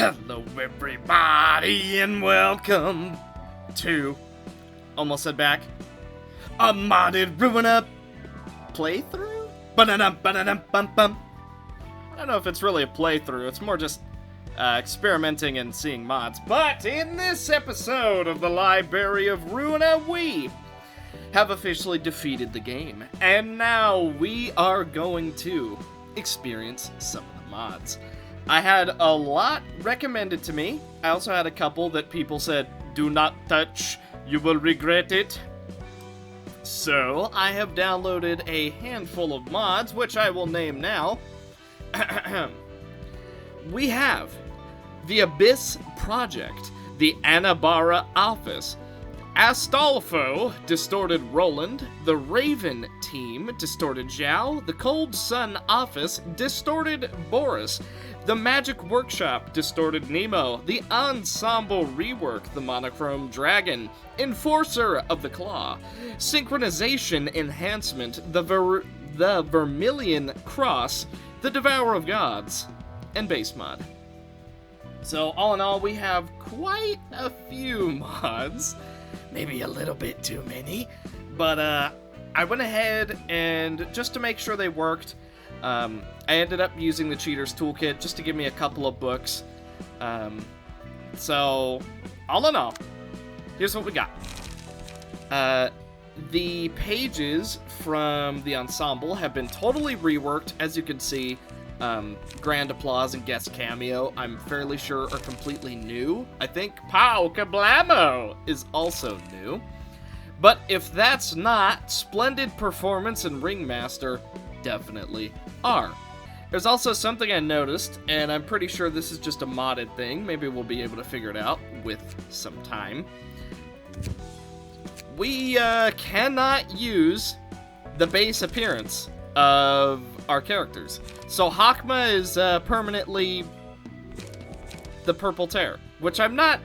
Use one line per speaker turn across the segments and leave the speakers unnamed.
Hello everybody and welcome to, almost said back, a modded Ruina playthrough? Ba-da-dum-ba-da-dum-bum-bum. I don't know if it's really a playthrough, it's more just experimenting and seeing mods. But in this episode of the Library of Ruina, we have officially defeated the game. And now we are going to experience some of the mods. I had a lot recommended to me. I also had a couple that people said, do not touch, you will regret it. So, I have downloaded a handful of mods, which I will name now. We have the Abyss Project, the Anabara Office, Astolfo, Distorted Roland, the Raven Team, Distorted Zhao, the Cold Sun Office, Distorted Boris, the Magic Workshop, Distorted Nemo, the Ensemble Rework, the Monochrome Dragon, Enforcer of the Claw, Synchronization Enhancement, the Vermilion Cross, the Devourer of Gods, and Base Mod. So all in all, we have quite a few mods. Maybe a little bit too many, but I went ahead and just to make sure they worked, I ended up using the Cheater's Toolkit just to give me a couple of books. So, all in all, here's what we got. The pages from the Ensemble have been totally reworked, as you can see. Grand Applause and Guest Cameo, I'm fairly sure, are completely new. I think Pow Kablamo is also new. But if that's not, Splendid Performance and Ringmaster definitely are. There's also something I noticed, and I'm pretty sure this is just a modded thing. Maybe we'll be able to figure it out with some time. We cannot use the base appearance of our characters. So Hakma is permanently the Purple Terror, which I'm not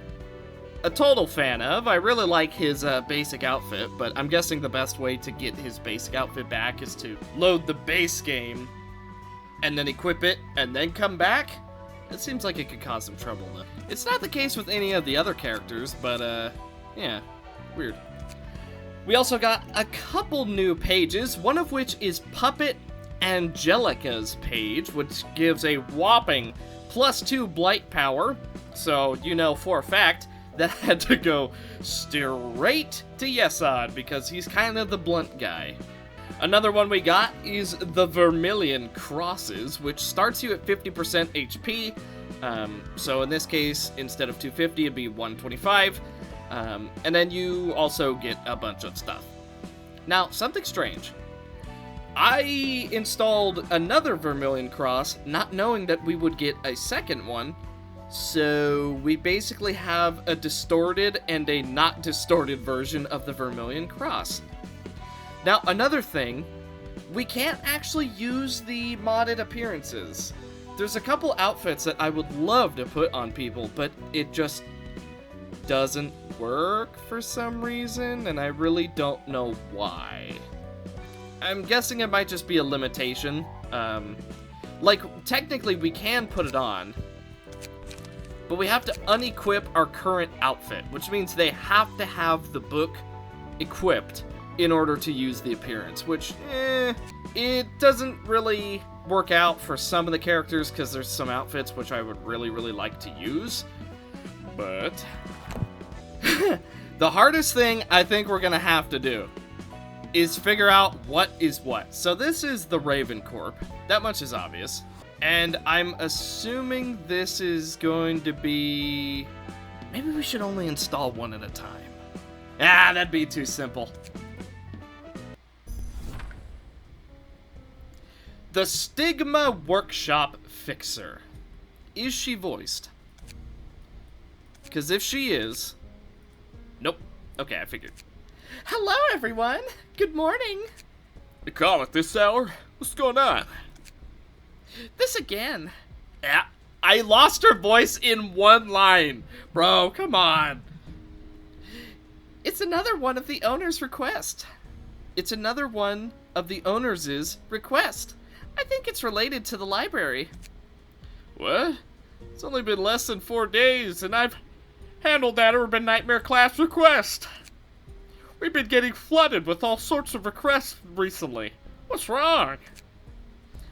a total fan of. I really like his basic outfit, but I'm guessing the best way to get his basic outfit back is to load the base game and then equip it and then come back. It seems like it could cause some trouble though. It's not the case with any of the other characters, but yeah, weird. We also got a couple new pages, one of which is Puppet Angelica's page, which gives a whopping +2 blight power. So you know for a fact that had to go straight to Yesod because he's kind of the blunt guy. Another one we got is the Vermilion Crosses, which starts you at 50% HP. So in this case, instead of 250, it'd be 125. And then you also get a bunch of stuff. Now, something strange. I installed another Vermilion Cross, not knowing that we would get a second one. So we basically have a distorted and a not distorted version of the Vermilion Cross. Now, another thing, we can't actually use the modded appearances. There's a couple outfits that I would love to put on people, but it just doesn't work for some reason, and I really don't know why. I'm guessing it might just be a limitation. Like, technically we can put it on, but we have to unequip our current outfit, which means they have to have the book equipped in order to use the appearance, which, it doesn't really work out for some of the characters, because there's some outfits which I would really, really like to use, but the hardest thing I think we're gonna have to do is figure out what is what. So this is the Raven Corp. That much is obvious. And I'm assuming this is going to be... Maybe we should only install one at a time. Ah, that'd be too simple. The Stigma Workshop Fixer. Is she voiced? Because if she is... Nope. Okay, I figured. Hello, everyone. Good morning.
You call at this hour? What's going on?
This again. Yeah, I lost her voice in one line. Bro, come on. It's another one of the owner's request. It's another one of the owner's request. I think it's related to the library.
What? It's only been less than 4 days, and I've handled that urban nightmare class request. We've been getting flooded with all sorts of requests recently. What's wrong?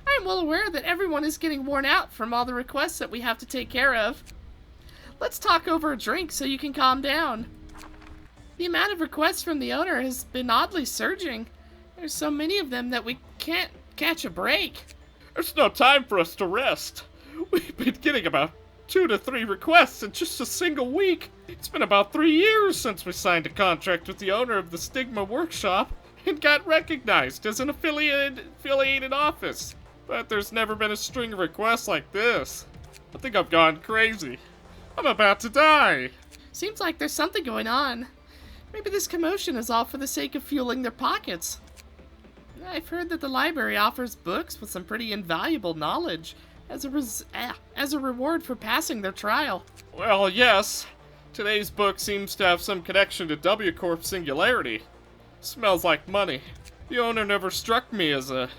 I am well aware that everyone is getting worn out from all the requests that we have to take care of. Let's talk over a drink so you can calm down. The amount of requests from the owner has been oddly surging. There's so many of them that we can't catch a break.
There's no time for us to rest. We've been getting about 2 to 3 requests in just a single week. It's been about 3 years since we signed a contract with the owner of the Stigma workshop and got recognized as an affiliated office. But there's never been a string of requests like this. I think I've gone crazy. I'm about to die.
Seems like there's something going on. Maybe this commotion is all for the sake of fueling their pockets. I've heard that the library offers books with some pretty invaluable knowledge as a reward for passing their trial.
Well, yes. Today's book seems to have some connection to W Corp Singularity. Smells like money. The owner never struck me as the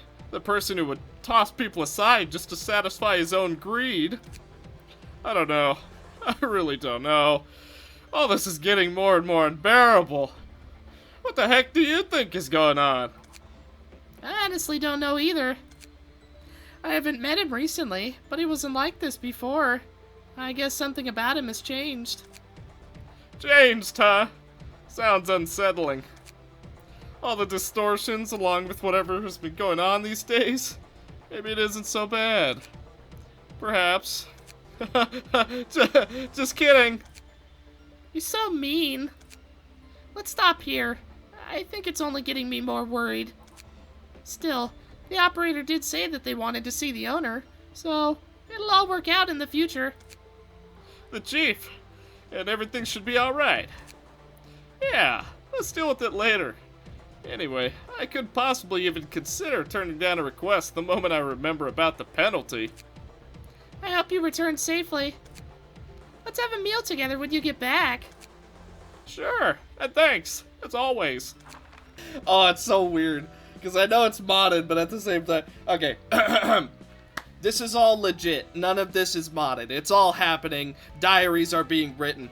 person who would toss people aside just to satisfy his own greed. I don't know. I really don't know. All this is getting more and more unbearable. What the heck do you think is going on?
I honestly don't know either. I haven't met him recently, but he wasn't like this before. I guess something about him has changed.
Changed, huh? Sounds unsettling. All the distortions along with whatever has been going on these days. Maybe it isn't so bad. Perhaps. Just kidding.
You're so mean. Let's stop here. I think it's only getting me more worried. Still, the operator did say that they wanted to see the owner, so it'll all work out in the future.
The chief. And everything should be alright. Yeah, let's deal with it later. Anyway, I couldn't possibly even consider turning down a request the moment I remember about the penalty.
I hope you return safely. Let's have a meal together when you get back.
Sure, and thanks, as always.
Oh, it's so weird. Because I know it's modded, but at the same time... Okay. This is all legit. None of this is modded. It's all happening. Diaries are being written.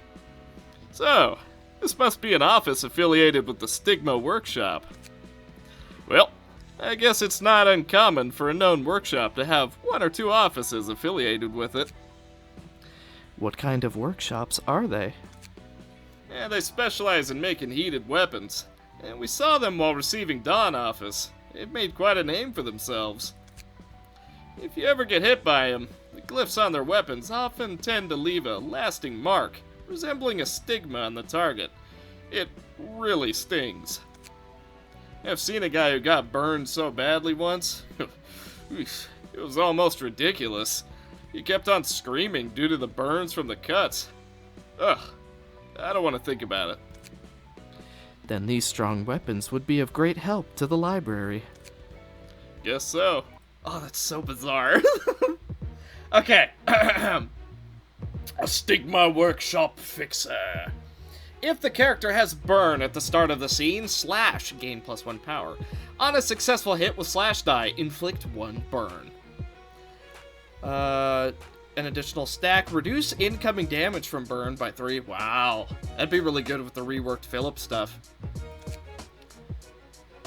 So, this must be an office affiliated with the Stigma workshop. Well, I guess it's not uncommon for a known workshop to have 1 or 2 offices affiliated with it.
What kind of workshops are they?
Yeah, they specialize in making heated weapons, and we saw them while receiving Dawn Office. They've made quite a name for themselves. If you ever get hit by them, the glyphs on their weapons often tend to leave a lasting mark, resembling a stigma on the target. It really stings. I've seen a guy who got burned so badly once. It was almost ridiculous. He kept on screaming due to the burns from the cuts. Ugh, I don't want to think about it.
Then these strong weapons would be of great help to the library.
Guess so.
Oh, that's so bizarre. Okay. A Stigma workshop fixer. If the character has burn at the start of the scene, slash, gain +1 power. On a successful hit with slash die, inflict 1 burn. An additional stack, reduce incoming damage from burn by 3. Wow. That'd be really good with the reworked Philip stuff.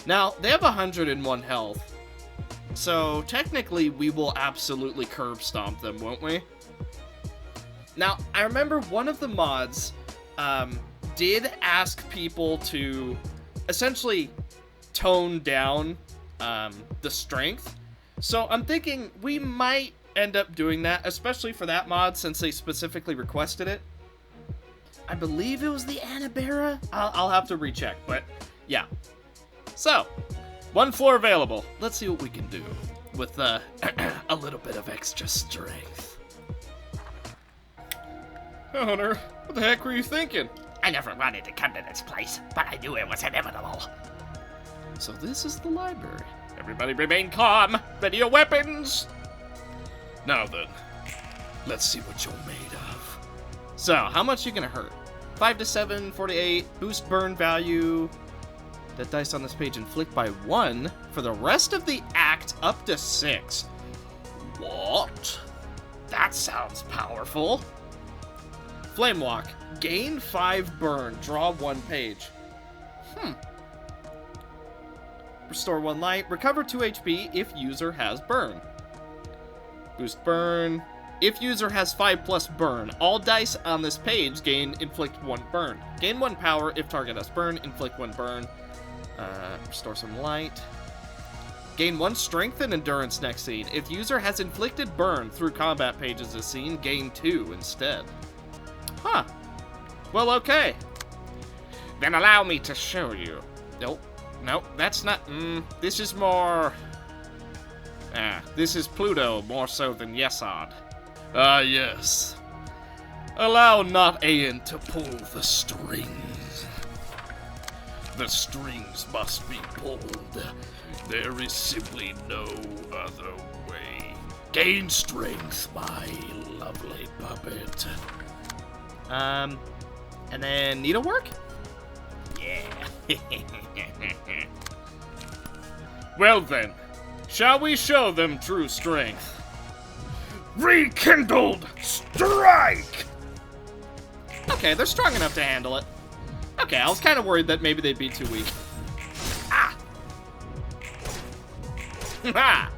Now, they have 101 health. So, technically, we will absolutely curb stomp them, won't we? Now, I remember one of the mods did ask people to essentially tone down the strength. So, I'm thinking we might end up doing that, especially for that mod since they specifically requested it. I believe it was the Anabera. I'll have to recheck, but yeah. So, 1 floor available. Let's see what we can do with a little bit of extra strength.
Owner, what the heck were you thinking?
I never wanted to come to this place, but I knew it was inevitable.
So this is the library.
Everybody remain calm. Ready your weapons.
Now then, let's see what you're made of. So, how much you gonna hurt? 5 to 7, 4 to 8, boost burn value. That dice on this page inflict by 1 for the rest of the act up to 6. What?
That's
sounds powerful. Flame Walk. Gain 5 burn. Draw 1 page. Restore 1 light. Recover 2 HP if user has burn. Boost burn. If user has 5+ burn, all dice on this page inflict 1 burn. Gain 1 power if target has burn, inflict 1 burn. Restore some light. Gain 1 strength and endurance next scene. If user has inflicted burn through combat pages this scene, gain 2 instead. Huh. Well, okay.
Then allow me to show you.
Nope, that's not... this is more...
This is Pluto more so than Yesod.
Yes. Allow not Aeon to pull the strings. The strings must be pulled. There is simply no other way. Gain strength, my lovely puppet. And then needlework?
Yeah. Well then, shall we show them true strength?
Rekindled strike! Okay, they're strong enough to handle it. Okay, I was kind of worried that maybe they'd be too weak. Ah! Ha!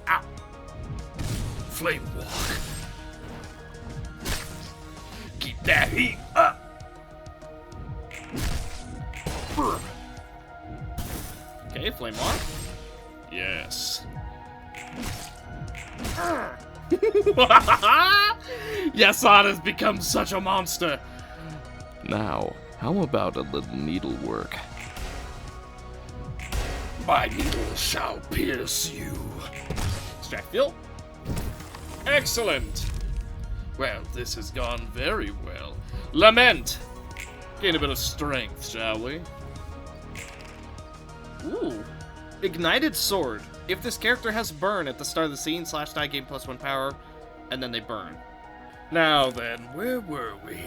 Ow! Flame Walk. Keep that heat up! Okay, Flame Walk. Yes. Yesod has become such a monster.
Now, how about a little needlework?
My needle shall pierce you. Extract fuel.
Excellent.
Well, this has gone very well. Lament. Gain a bit of strength, shall we? Ooh. Ignited Sword. If this character has burn at the start of the scene, /die gain +1 power, and then they burn. Now then, where were we?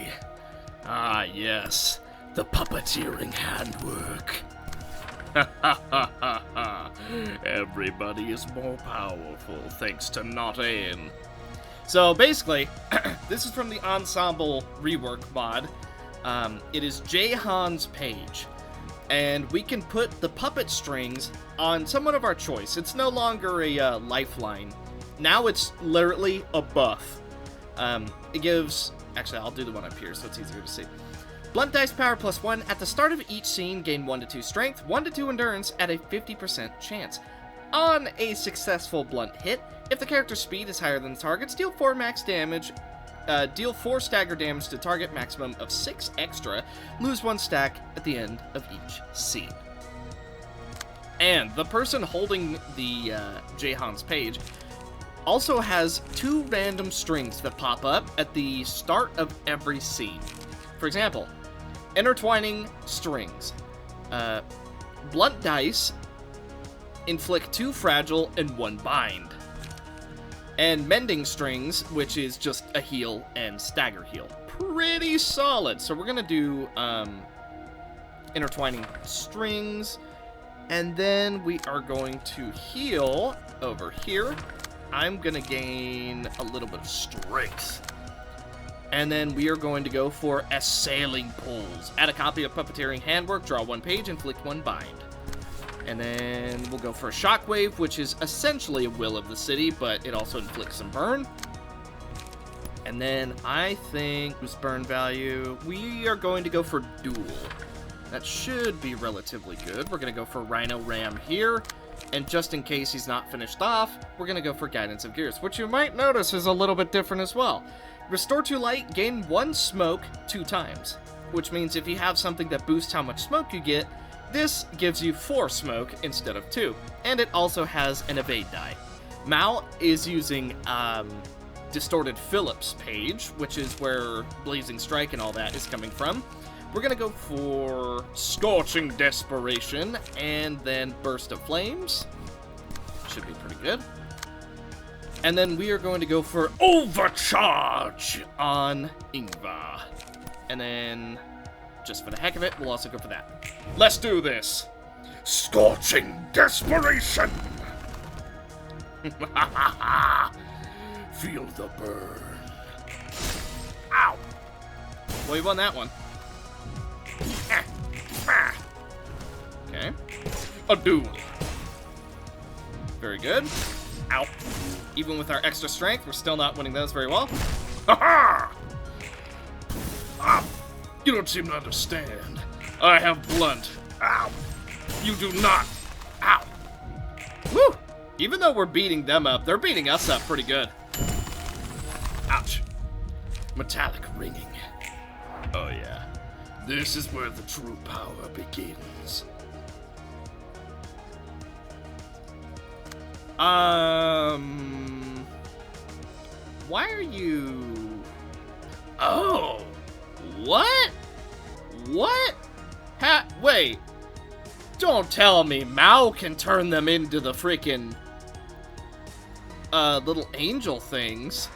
Ah, yes. The puppeteering handwork. Ha ha ha ha ha. Everybody is more powerful thanks to not Aeon. So basically, this is from the Ensemble rework mod. It is Jahan's page. And we can put the puppet strings on someone of our choice. It's no longer a lifeline. Now it's literally a buff. It gives... Actually, I'll do the one up here so it's easier to see. Blunt dice power +1. At the start of each scene, gain 1 to 2 strength, 1 to 2 endurance at a 50% chance. On a successful blunt hit, if the character's speed is higher than the target's, deal 4 max damage. Deal 4 stagger damage to target, maximum of 6 extra. Lose 1 stack at the end of each scene. And the person holding the Jahan's page also has 2 random strings that pop up at the start of every scene. For example, intertwining strings. Blunt dice inflict 2 fragile and 1 bind. And mending strings, which is just a heal and stagger heal. Pretty solid. So we're gonna do intertwining strings, and then we are going to heal over here. I'm gonna gain a little bit of strength. And then we are going to go for assailing pulls. Add a copy of Puppeteering Handwork, draw 1 page, inflict 1 bind. And then we'll go for a Shockwave, which is essentially a Will of the City, but it also inflicts some burn. And then I think, whose burn value? We are going to go for Duel. That should be relatively good. We're going to go for Rhino Ram here. And just in case he's not finished off, we're going to go for Guidance of Gears, which you might notice is a little bit different as well. Restore 2 light, gain 1 smoke 2 times. Which means if you have something that boosts how much smoke you get, this gives you 4 smoke instead of 2, and it also has an evade die. Mal is using Distorted Phillips page, which is where Blazing Strike and all that is coming from. We're gonna go for Scorching Desperation, and then Burst of Flames. Should be pretty good. And then we are going to go for Overcharge on Ingvar. And then, just for the heck of it, we'll also go for that. Let's do this! Scorching Desperation!
Feel the burn.
Ow!
Well, you won that one. Okay.
A duel.
Very good. Ow. Even with our extra strength, we're still not winning those very well.
Ha ha! You don't seem to understand. I have blunt. Ow! You do not. Ow!
Woo! Even though we're beating them up, they're beating us up pretty good.
Ouch! Metallic ringing. Oh yeah. This is where the true power begins.
Why are you...
Oh!
What? What? Wait. Don't tell me Mao can turn them into the freaking little angel things.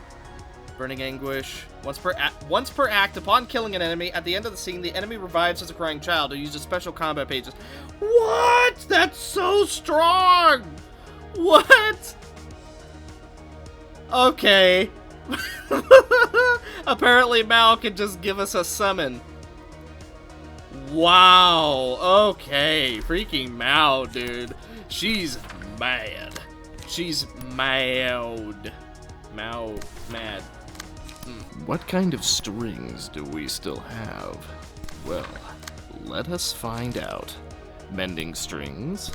Burning anguish. Once per act, upon killing an enemy, at the end of the scene, the enemy revives as a crying child or uses special combat pages. What? That's so strong! What? Okay. Apparently Mao can just give us a summon. Wow. Okay. Freaking Mao, dude. She's mad. She's mad. Mad.
What kind of strings do we still have? Well, let us find out. Mending strings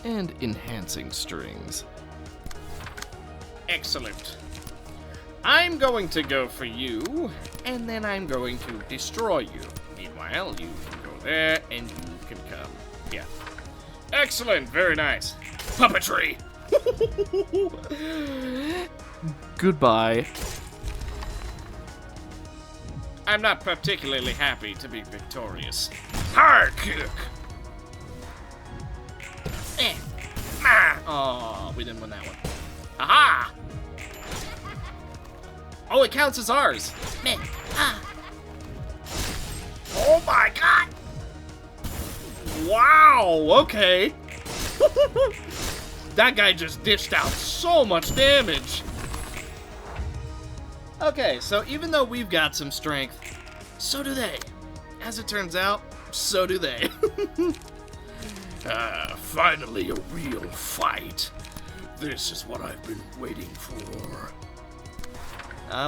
and enhancing strings.
Excellent. I'm going to go for you, and then I'm going to destroy you. Meanwhile, you can go there, and you can come. Yeah.
Excellent, very nice. Puppetry!
Goodbye.
I'm not particularly happy to be victorious.
Hard kick!
Oh, we didn't win that one. Aha! Oh, it counts as ours.
Oh my god!
Wow, okay. That guy just dished out so much damage. Okay, so even though we've got some strength, so do they. As it turns out, so do they.
Finally a real fight. This is what I've been waiting for.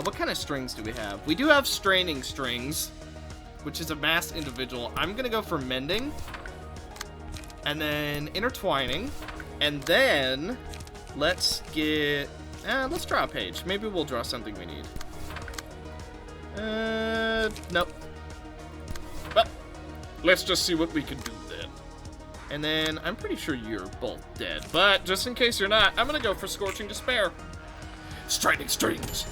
What kind of strings do we have? We do have straining strings, which is a mass individual. I'm gonna go for mending, and then intertwining, and then let's get... let's draw a page. Maybe we'll draw something we need. Nope.
But let's just see what we can do then.
And then I'm pretty sure you're both dead, but just in case you're not, I'm gonna go for Scorching Despair.
Straining strings.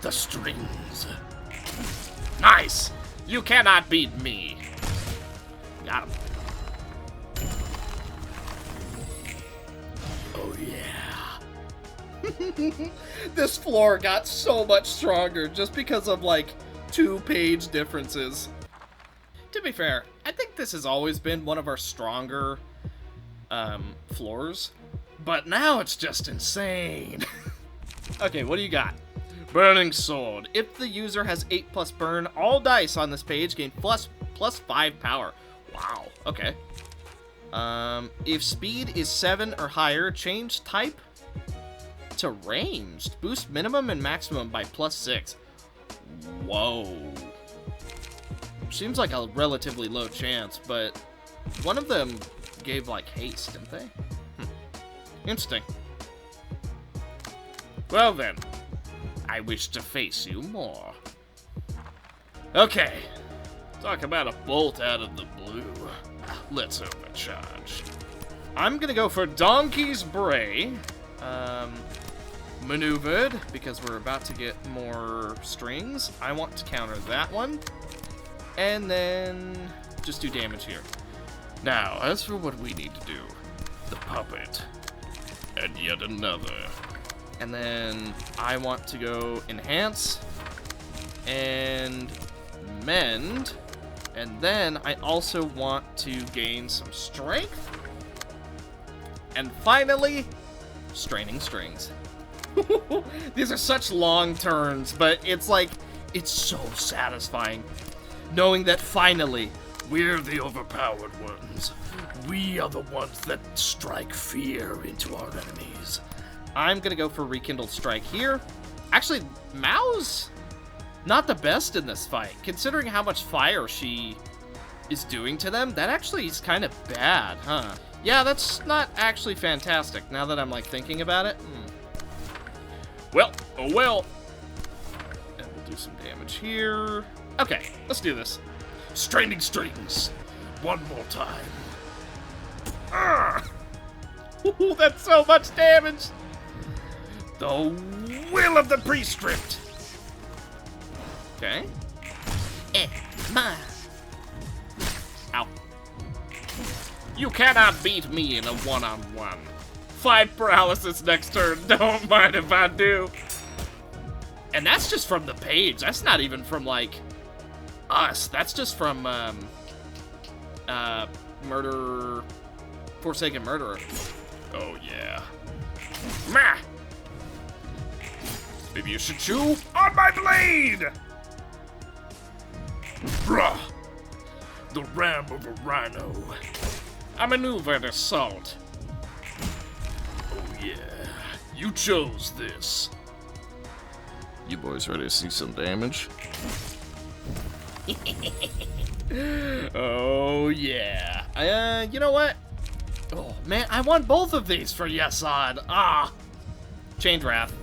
The strings.
Nice! You cannot beat me. Got him.
Oh yeah.
This floor got so much stronger just because of, like, 2-page differences. To be fair, I think this has always been one of our stronger floors, but now it's just insane. Okay, what do you got?
Burning sword.
If the user has 8+ burn, all dice on this page gain plus 5 power. Wow, okay. If speed is 7 or higher, change type to ranged. Boost minimum and maximum by +6. Whoa. Seems like a relatively low chance, but one of them gave, like, haste, didn't they? Interesting.
Well then,
I wish to face you more. Okay.
talk about a bolt out of the blue. Let's overcharge.
I'm gonna go for Donkey's Bray. Maneuvered, because we're about to get more strings. I want to counter that one. And then just do damage here.
Now, as for what we need to do, the puppet, and yet another.
And then I want to go enhance and mend. And then I also want to gain some strength. And finally, straining strings. These are such long turns, but it's like, it's so satisfying knowing that finally,
We're the overpowered ones. We are the ones that strike fear into our enemies.
I'm gonna go for Rekindled Strike here. Actually, Mao's not the best in this fight. Considering how much fire she is doing to them, that actually is kind of bad, huh? Yeah, that's not actually fantastic, now that I'm, like, thinking about it.
Well, oh well.
And we'll do some damage here. Okay, let's do this.
Straining strings. One more time.
Ooh, that's so much damage!
The will of the prescript.
Okay.
Ma.
Ow.
You cannot beat me in a one-on-one. 5 paralysis next turn. Don't mind if I do.
And that's just from the page. That's not even from, like, us. That's just from, Forsaken Murderer.
Oh, yeah. Meh. Maybe you should chew on my blade!
Bruh. The ram of a rhino.
I maneuvered assault.
Oh yeah. You chose this.
You boys ready to see some damage?
Oh, yeah. You know what? Oh, man, I want both of these for Yesod. Ah. Chain Wrath.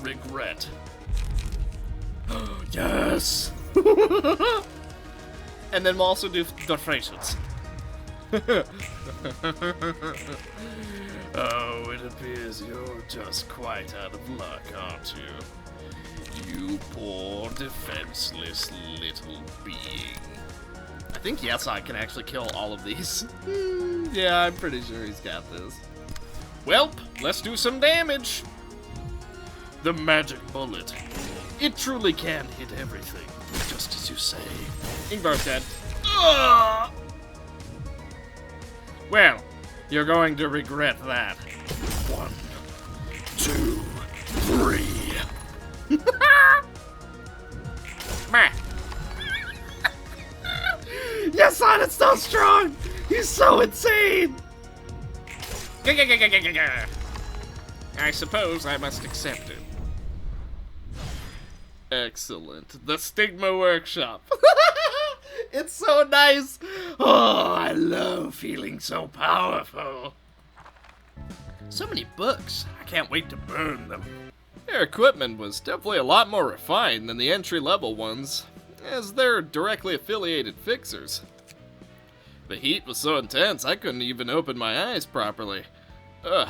Regret. Yes.
And then we'll also do Defrations.
Oh, it appears you're just quite out of luck, aren't you? You poor, defenseless little being.
I think Yesod can actually kill all of these. Yeah, I'm pretty sure he's got this.
Welp, let's do some damage.
The magic bullet. It truly can hit everything, just as you say.
Ingvar's dead.
Ugh!
Well, you're going to regret that.
1, 2, 3.
Meh.
Yesod is so strong! He's so insane!
I suppose I must accept it.
Excellent. The Stigma Workshop. It's so nice. Oh, I love feeling so powerful. So many books. I can't wait to burn them.
Their equipment was definitely a lot more refined than the entry-level ones, as they're directly affiliated fixers. The heat was so intense I couldn't even open my eyes properly. Ugh,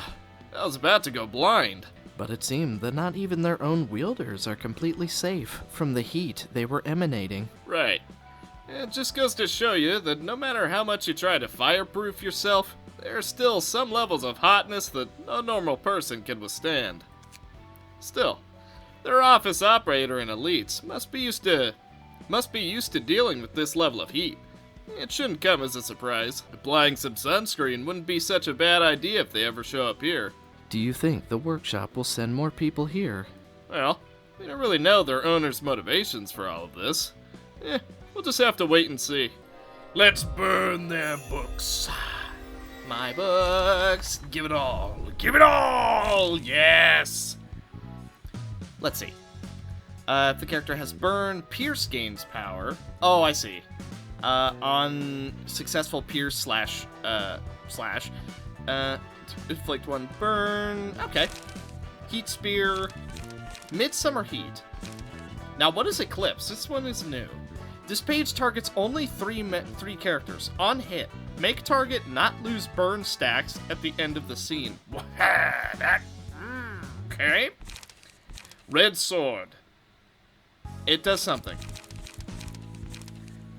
I was about to go blind.
But it seemed that not even their own wielders are completely safe from the heat they were emanating.
Right. It just goes to show you that no matter how much you try to fireproof yourself, there are still some levels of hotness that no normal person can withstand. Still, their office operator and elites must be used to dealing with this level of heat. It shouldn't come as a surprise. Applying some sunscreen wouldn't be such a bad idea if they ever show up here.
Do you think the workshop will send more people here?
Well, we don't really know their owner's motivations for all of this. We'll just have to wait and see.
Let's burn their books.
My books.
Give it all. Give it all! Yes!
Let's see. If the character has burn, Pierce gains power. Oh, I see. On successful Pierce slash, inflict 1 burn. Okay. Heat Spear. Midsummer Heat. Now, what is Eclipse? This one is new. This page targets only three characters. On hit, make target not lose burn stacks at the end of the scene.
Okay. Red Sword.
It does something.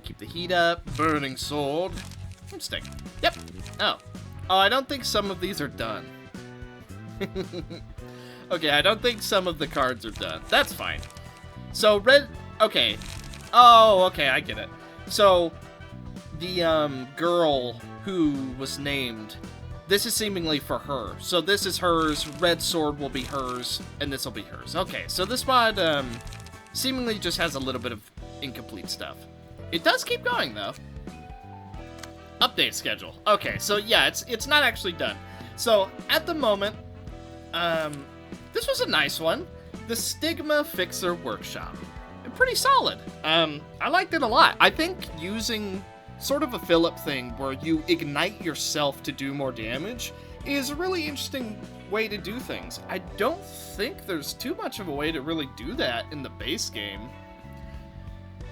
Keep the heat up.
Burning Sword.
Interesting. Yep. Oh, I don't think some of these are done. Okay, I don't think some of the cards are done. That's fine. So, red... Okay. Oh, okay, I get it. So, the, girl who was named This is seemingly for her. So this is hers, red sword will be hers, and this will be hers. Okay, so this mod seemingly just has a little bit of incomplete stuff. It does keep going, though. Update schedule. Okay, so yeah, it's not actually done. So, at the moment, this was a nice one. The Stigma Fixer Workshop. Pretty solid. I liked it a lot. I think using sort of a fill-up thing where you ignite yourself to do more damage is a really interesting way to do things. I don't think there's too much of a way to really do that in the base game.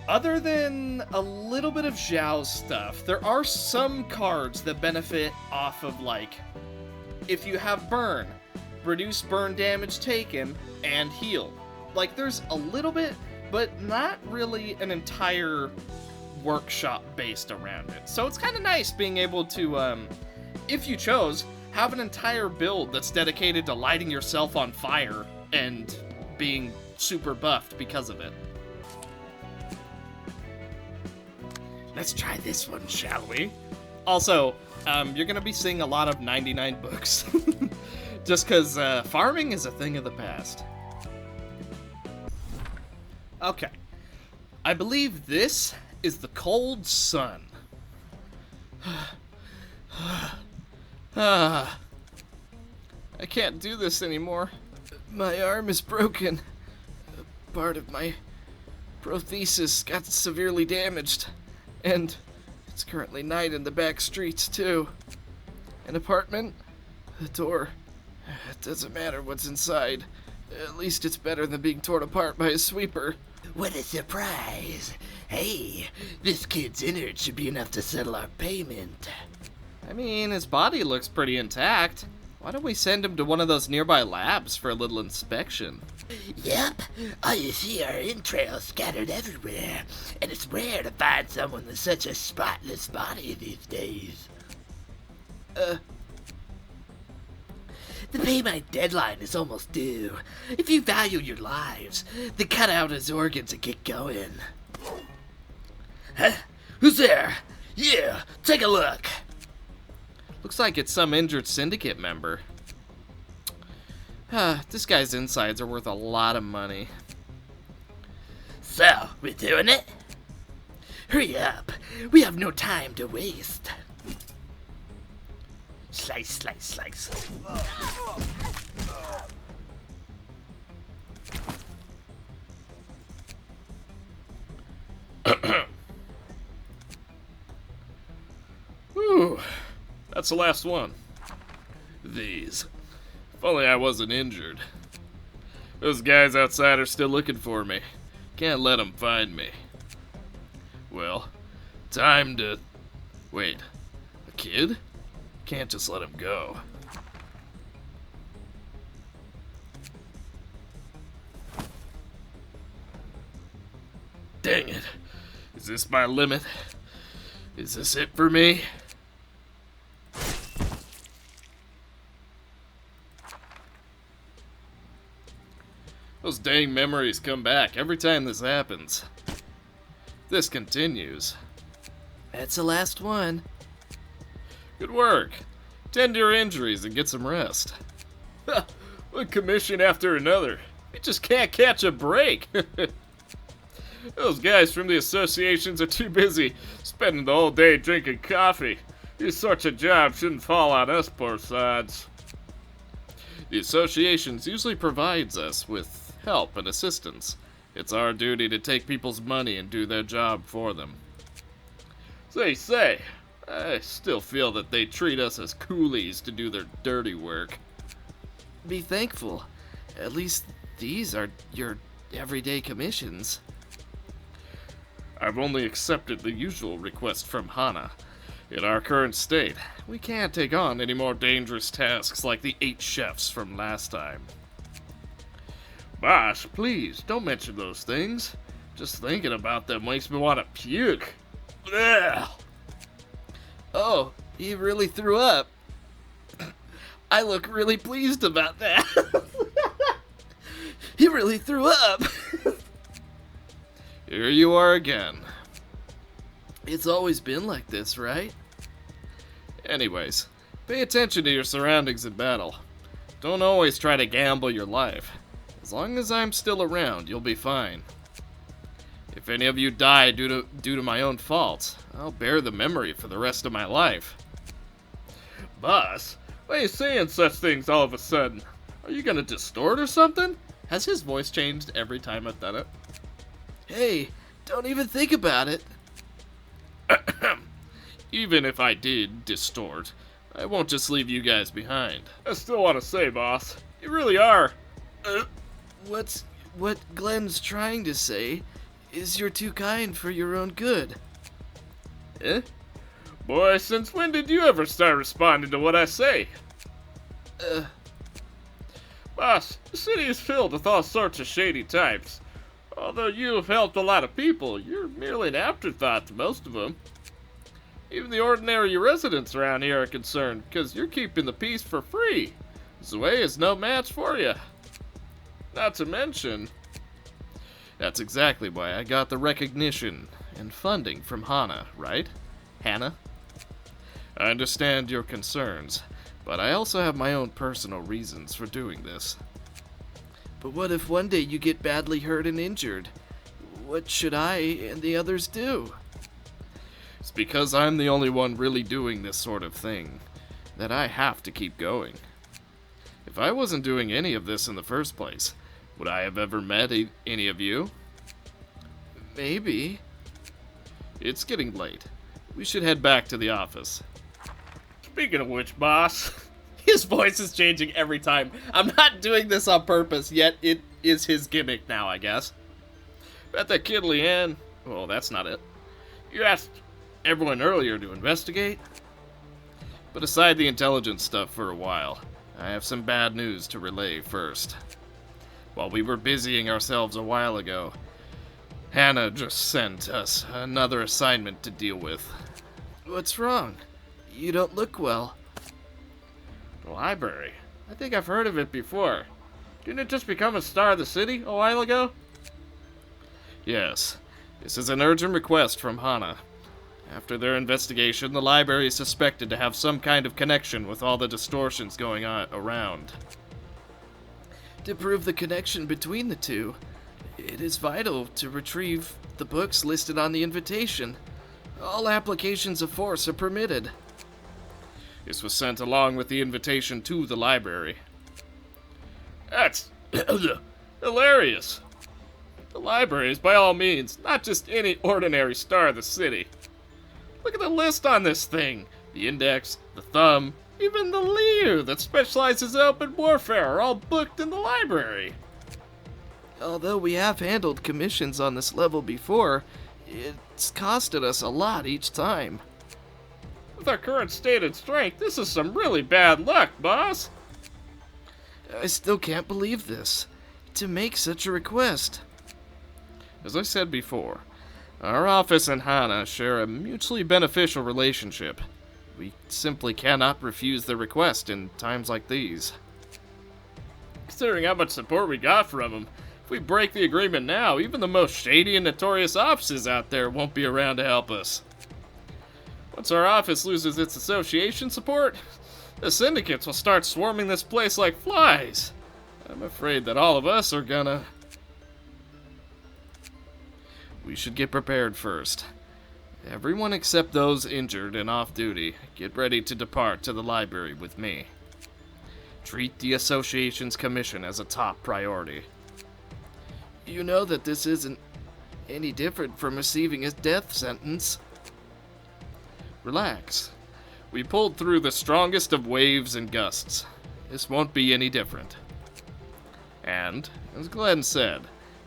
Other than a little bit of Zhao's stuff, there are some cards that benefit off of, like, if you have burn, reduce burn damage taken, and heal. Like, there's a little bit, but not really an entire workshop based around it. So it's kind of nice being able to, if you chose, have an entire build that's dedicated to lighting yourself on fire and being super buffed because of it.
Let's try this one, shall we?
Also, you're going to be seeing a lot of 99 books. Just because farming is a thing of the past. Okay. I believe this is the cold sun. I can't do this anymore. My arm is broken. Part of my prosthesis got severely damaged. And it's currently night in the back streets, too. An apartment? The door. It doesn't matter what's inside. At least it's better than being torn apart by a sweeper.
What a surprise. Hey, this kid's innards should be enough to settle our payment.
I mean, his body looks pretty intact. Why don't we send him to one of those nearby labs for a little inspection?
Yep, all you see are entrails scattered everywhere, and it's rare to find someone with such a spotless body these days. The payment deadline is almost due. If you value your lives, then cut out his organs and get going. Huh? Who's there? Yeah, take a look.
Looks like it's some injured syndicate member. This guy's insides are worth a lot of money.
So, we doing it? Hurry up. We have no time to waste. Slice, slice, slice.
Whew. That's the last one. These. If only I wasn't injured. Those guys outside are still looking for me. Can't let them find me. Well, time to... Wait. A kid? Can't just let him go. Dang it. Is this my limit? Is this it for me? Those dang memories come back every time this happens. This continues.
That's the last one.
Good work. Tend to your injuries and get some rest. One commission after another. We just can't catch a break. Those guys from the associations are too busy spending the whole day drinking coffee. These sorts of jobs shouldn't fall on us poor sods. The associations usually provides us with help and assistance. It's our duty to take people's money and do their job for them. Say, I still feel that they treat us as coolies to do their dirty work.
Be thankful. At least these are your everyday commissions.
I've only accepted the usual request from Hana. In our current state, we can't take on any more dangerous tasks like the 8 chefs from last time. Boss, please, don't mention those things. Just thinking about them makes me want to puke. Ugh.
Oh, he really threw up. I look really pleased about that. He really threw up.
Here you are again.
It's always been like this, right?
Anyways, Pay attention to your surroundings in battle. Don't always try to gamble your life. As long as I'm still around, you'll be fine. If any of you die due to my own fault, I'll bear the memory for the rest of my life.
Boss, why are you saying such things all of a sudden? Are you gonna distort or something?
Has his voice changed every time I've done it?
Hey, don't even think about it.
Even if I did distort, I won't just leave you guys behind.
I still want to say, boss, you really are.
What Glenn's trying to say is you're too kind for your own good.
Eh? Boy, since when did you ever start responding to what I say? Boss, the city is filled with all sorts of shady types. Although you have helped a lot of people, you're merely an afterthought to most of them. Even the ordinary residents around here are concerned, because you're keeping the peace for free. Zwei is no match for you. Not to mention...
That's exactly why I got the recognition and funding from Hana, right? Hannah? I understand your concerns, but I also have my own personal reasons for doing this.
But what if one day you get badly hurt and injured? What should I and the others do?
It's because I'm the only one really doing this sort of thing that I have to keep going. If I wasn't doing any of this in the first place, would I have ever met any of you?
Maybe.
It's getting late. We should head back to the office.
Speaking of which, boss...
His voice is changing every time. I'm not doing this on purpose, yet it is his gimmick now, I guess.
About that kid Leanne... Well, that's not it. You asked everyone earlier to investigate? But aside the intelligence stuff for a while, I have some bad news to relay first. While we were busying ourselves a while ago, Hannah just sent us another assignment to deal with.
What's wrong? You don't look well.
The library. I think I've heard of it before. Didn't it just become a star of the city a while ago? Yes. This is an urgent request from Hana. After their investigation, the library is suspected to have some kind of connection with all the distortions going on around.
To prove the connection between the two, it is vital to retrieve the books listed on the invitation. All applications of force are permitted.
This was sent along with the invitation to the library. That's hilarious. The library is by all means not just any ordinary star of the city. Look at the list on this thing. The index, the thumb, even the Liu that specializes in open warfare are all booked in the library.
Although we have handled commissions on this level before, it's costed us a lot each time.
With our current state and strength, this is some really bad luck, boss.
I still can't believe this. To make such a request.
As I said before, our office and Hana share a mutually beneficial relationship. We simply cannot refuse their request in times like these.
Considering how much support we got from them, if we break the agreement now, even the most shady and notorious offices out there won't be around to help us. Once our office loses its association support, the syndicates will start swarming this place like flies. I'm afraid that all of us are gonna...
We should get prepared first. Everyone except those injured and off duty, get ready to depart to the library with me. Treat the association's commission as a top priority.
You know that this isn't any different from receiving a death sentence.
Relax. We pulled through the strongest of waves and gusts. This won't be any different. And, as Glenn said,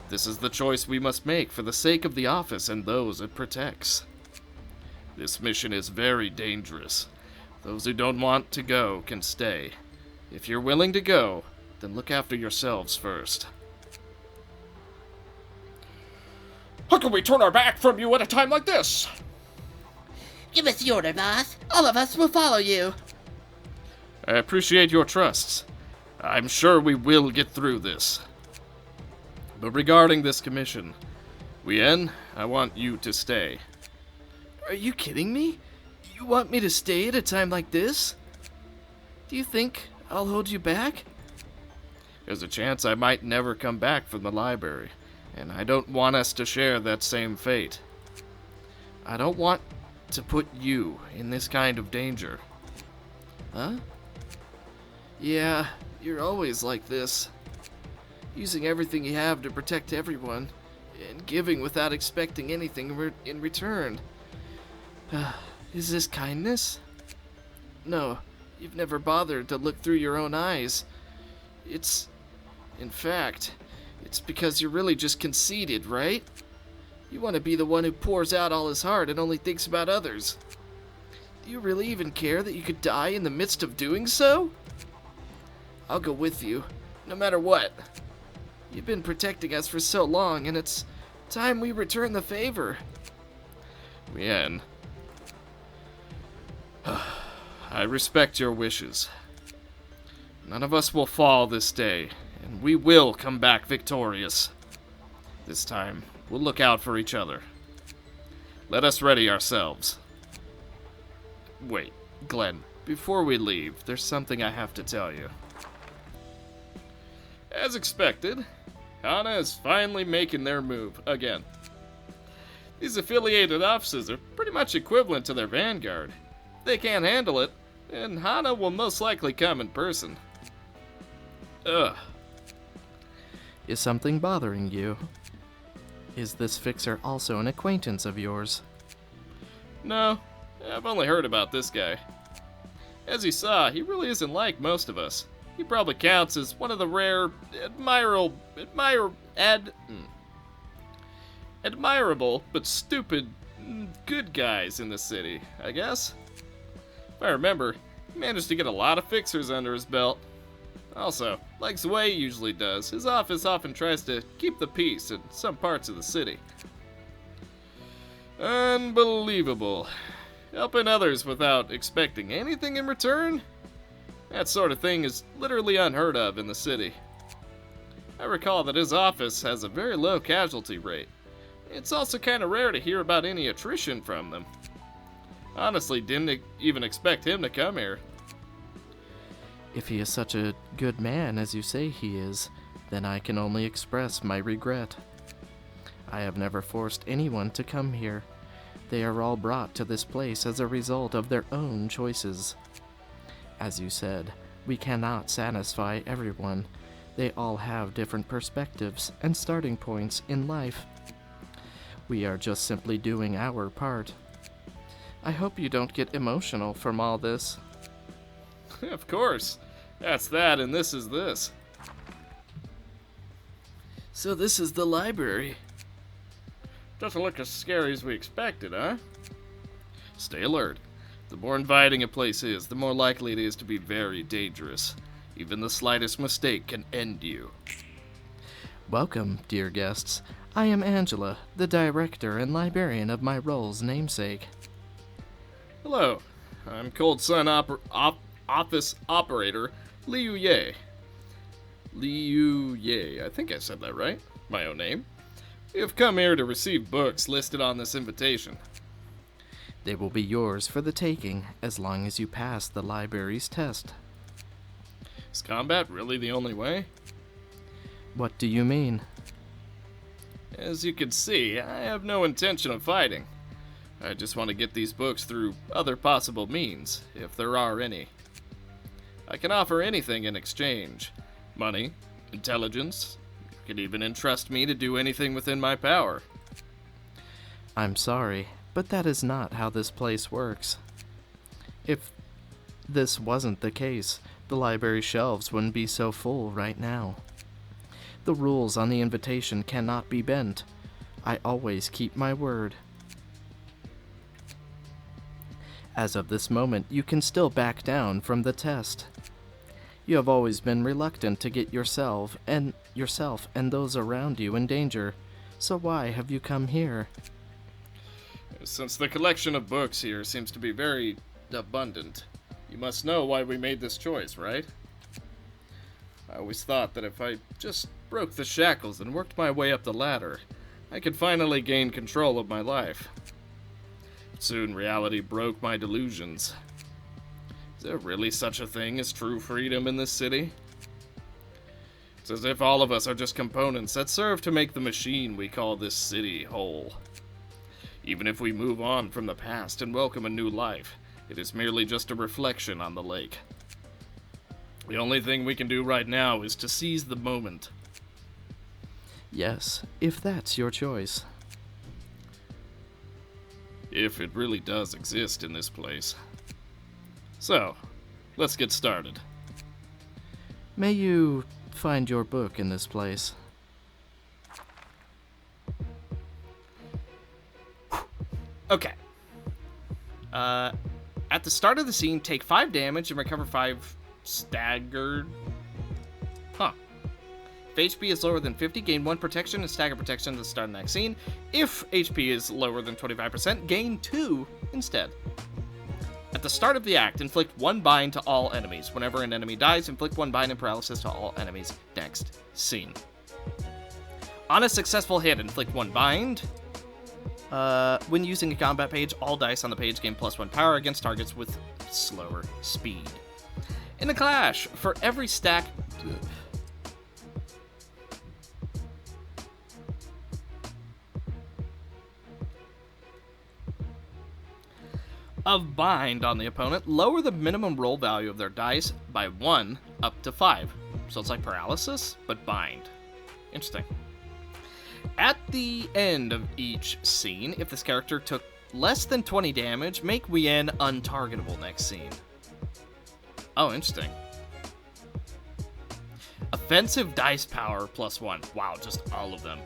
this is the choice we must make for the sake of the office and those it protects. This mission is very dangerous. Those who don't want to go can stay. If you're willing to go, then look after yourselves first.
How can we turn our back from you at a time like this?
Give us the order, boss. All of us will follow you.
I appreciate your trusts. I'm sure we will get through this. But regarding this commission, Wien, I want you to stay.
Are you kidding me? You want me to stay at a time like this? Do you think I'll hold you back?
There's a chance I might never come back from the library, and I don't want us to share that same fate. I don't want to put you in this kind of danger.
Huh? Yeah, you're always like this. Using everything you have to protect everyone, and giving without expecting anything in return. Is this kindness? No, you've never bothered to look through your own eyes. In fact, it's because you're really just conceited, right? You want to be the one who pours out all his heart and only thinks about others. Do you really even care that you could die in the midst of doing so? I'll go with you, no matter what. You've been protecting us for so long, and it's time we return the favor.
Rien, I respect your wishes. None of us will fall this day, and we will come back victorious. This time, we'll look out for each other. Let us ready ourselves. Wait, Glenn, before we leave, there's something I have to tell you.
As expected, Hana is finally making their move again. These affiliated offices are pretty much equivalent to their vanguard. If they can't handle it, then Hana will most likely come in person. Ugh.
Is something bothering you? Is this fixer also an acquaintance of yours?
No, I've only heard about this guy. As you saw, he really isn't like most of us. He probably counts as one of the rare, admirable but stupid good guys in the city, I guess. If I remember, he managed to get a lot of fixers under his belt. Also, like Zwei usually does, his office often tries to keep the peace in some parts of the city. Unbelievable. Helping others without expecting anything in return? That sort of thing is literally unheard of in the city. I recall that his office has a very low casualty rate. It's also kind of rare to hear about any attrition from them. Honestly, didn't even expect him to come here.
If he is such a good man as you say he is, then I can only express my regret. I have never forced anyone to come here. They are all brought to this place as a result of their own choices. As you said, we cannot satisfy everyone. They all have different perspectives and starting points in life. We are just simply doing our part. I hope you don't get emotional from all this.
Of course. That's that, and this is this.
So this is the library.
Doesn't look as scary as we expected, huh?
Stay alert. The more inviting a place is, the more likely it is to be very dangerous. Even the slightest mistake can end you.
Welcome, dear guests. I am Angela, the director and librarian of my role's namesake.
Hello. I'm Cold Sun Office Operator Liu Ye. Liu Ye, I think I said that right. My own name. We have come here to receive books listed on this invitation.
They will be yours for the taking, as long as you pass the library's test.
Is combat really the only way?
What do you mean?
As you can see, I have no intention of fighting. I just want to get these books through other possible means, if there are any. I can offer anything in exchange. Money, intelligence. You can even entrust me to do anything within my power.
I'm sorry, but that is not how this place works. If this wasn't the case, the library shelves wouldn't be so full right now. The rules on the invitation cannot be bent. I always keep my word. As of this moment, you can still back down from the test. You have always been reluctant to get yourself and those around you in danger, so why have you come here?
Since the collection of books here seems to be very abundant, you must know why we made this choice, right? I always thought that if I just broke the shackles and worked my way up the ladder, I could finally gain control of my life. Soon reality broke my delusions. Is there really such a thing as true freedom in this city? It's as if all of us are just components that serve to make the machine we call this city whole. Even if we move on from the past and welcome a new life, it is merely just a reflection on the lake. The only thing we can do right now is to seize the moment.
Yes, if that's your choice.
If it really does exist in this place. So, let's get started.
May you find your book in this place.
Okay. At the start of the scene, take 5 damage and recover 5 staggered. Huh. If HP is lower than 50, gain 1 protection and stagger protection at the start of the next scene. If HP is lower than 25%, gain 2 instead. At the start of the act, inflict 1 bind to all enemies. Whenever an enemy dies, inflict 1 bind and paralysis to all enemies. Next scene. On a successful hit, inflict 1 bind. When using a combat page, all dice on the page gain +1 power against targets with slower speed. In a clash, for every stack... of bind on the opponent, lower the minimum roll value of their dice by 1 up to 5. So it's like paralysis, but bind. Interesting. At the end of each scene, if this character took less than 20 damage, make Wien untargetable next scene. Oh, interesting. Offensive dice power +1. Wow, just all of them.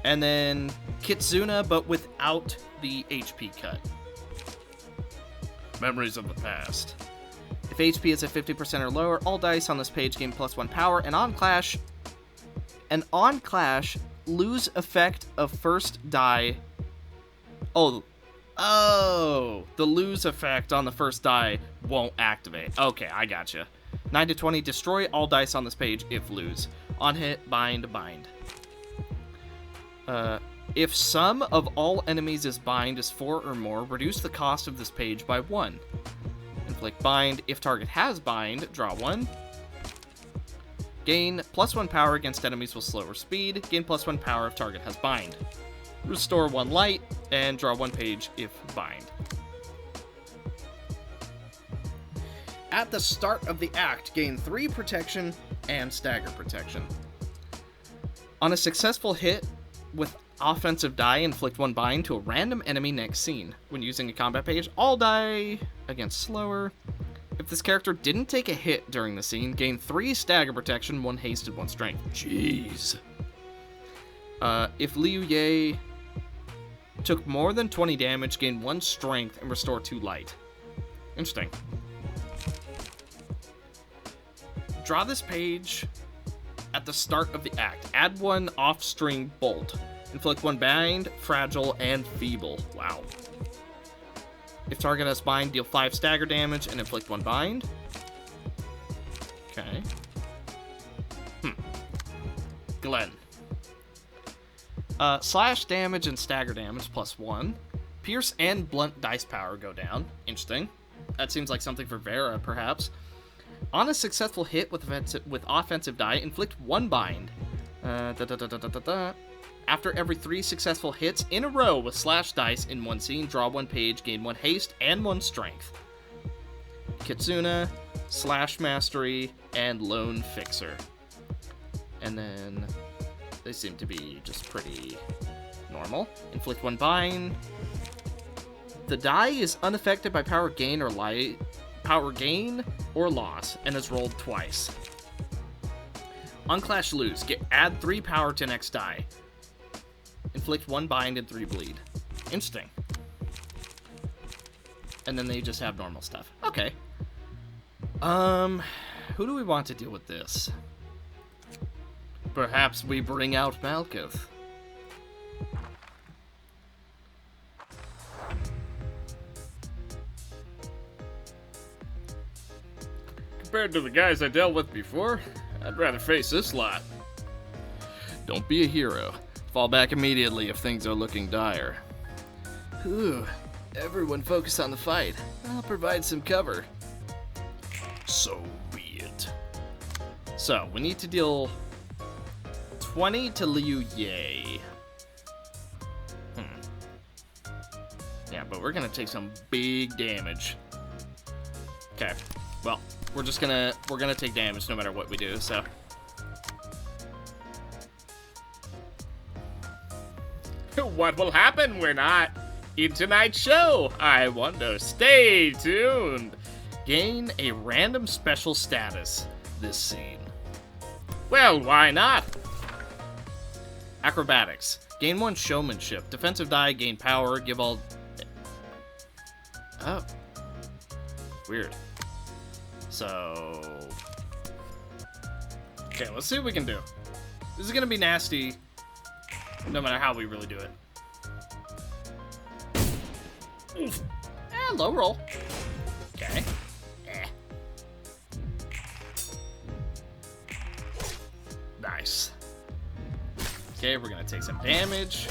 And then Kitsuna, but without the HP cut.
Memories of the past.
If HP is at 50% or lower, all dice on this page gain +1 power, and on clash, lose effect of first die. Oh, the lose effect on the first die won't activate. Okay, I gotcha. 9 to 20, destroy all dice on this page if lose. On hit, bind. If sum of all enemies is bind is 4 or more, reduce the cost of this page by 1. Inflict bind. If target has bind, draw 1. Gain +1 power against enemies with slower speed. Gain +1 power if target has bind. Restore 1 light, and draw 1 page if bind. At the start of the act, gain 3 protection and stagger protection. On a successful hit with offensive die, inflict 1 bind to a random enemy next scene. When using a combat page, all die against slower. If this character didn't take a hit during the scene, gain 3 stagger protection, 1 haste, and 1 strength. Jeez. If Liu Ye took more than 20 damage, gain 1 strength, and restore 2 light. Interesting. Draw this page at the start of the act. Add 1 off-string bolt. Inflict 1 bind, fragile, and feeble. Wow. If target has bind, deal 5 stagger damage and inflict 1 bind. Okay. Glenn. Slash damage and stagger damage +1. Pierce and blunt dice power go down. Interesting. That seems like something for Vera, perhaps. On a successful hit with offensive die, inflict 1 bind. After every 3 successful hits in a row with slash dice in one scene, draw 1 page, gain 1 haste, and 1 strength. Kitsuna, slash mastery, and lone fixer. And then they seem to be just pretty normal. Inflict 1 bind. The die is unaffected by power gain or loss, and is rolled twice. On clash lose, add 3 power to next die. Inflict 1 bind and 3 bleed. Interesting. And then they just have normal stuff. Okay. Who do we want to deal with this? Perhaps we bring out Malkuth.
Compared to the guys I dealt with before, I'd rather face this lot.
Don't be a hero. Fall back immediately if things are looking dire.
Everyone focus on the fight. I'll provide some cover.
So be it.
So, we need to deal 20 to Liu Ye. Yeah, but we're gonna take some big damage. Okay, well, we're gonna take damage no matter what we do, so.
What will happen when in tonight's show? I wonder. Stay tuned.
Gain a random special status this scene.
Well, why not?
Acrobatics. Gain 1 showmanship. Defensive die, gain power, give all... Oh. Weird. So... Okay, let's see what we can do. This is gonna be nasty, no matter how we really do it. Oof. Low roll. Okay. Nice. Okay, we're gonna take some damage.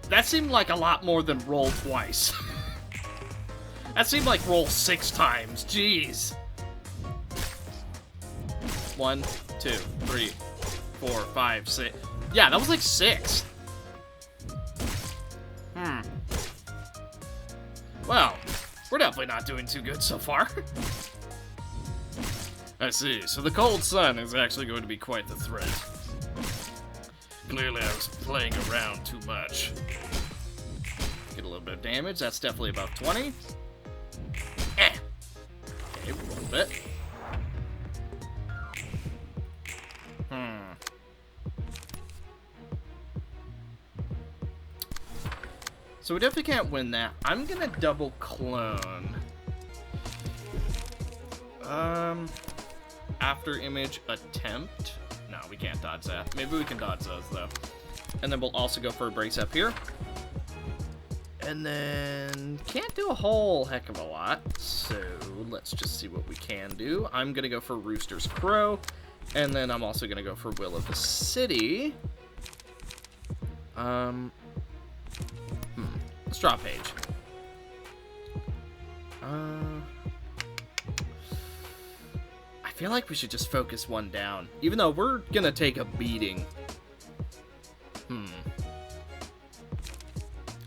That seemed like a lot more than roll twice. That seemed like roll 6 times. Jeez. 1, 2, 3, 4, 5, 6. Yeah, that was like 6. Well, we're definitely not doing too good so far.
I see. So the cold sun is actually going to be quite the threat. Clearly, I was playing around too much.
Get a little bit of damage. That's definitely about 20. Okay, we'll roll a bit. So we definitely can't win that. I'm gonna double clone. After image attempt. No, we can't dodge that. Maybe we can dodge those though. And then we'll also go for a brace up here. And then can't do a whole heck of a lot. So let's just see what we can do. I'm gonna go for Rooster's Crow. And then I'm also gonna go for Will of the City. Let's draw a page. I feel like we should just focus one down, even though we're gonna take a beating.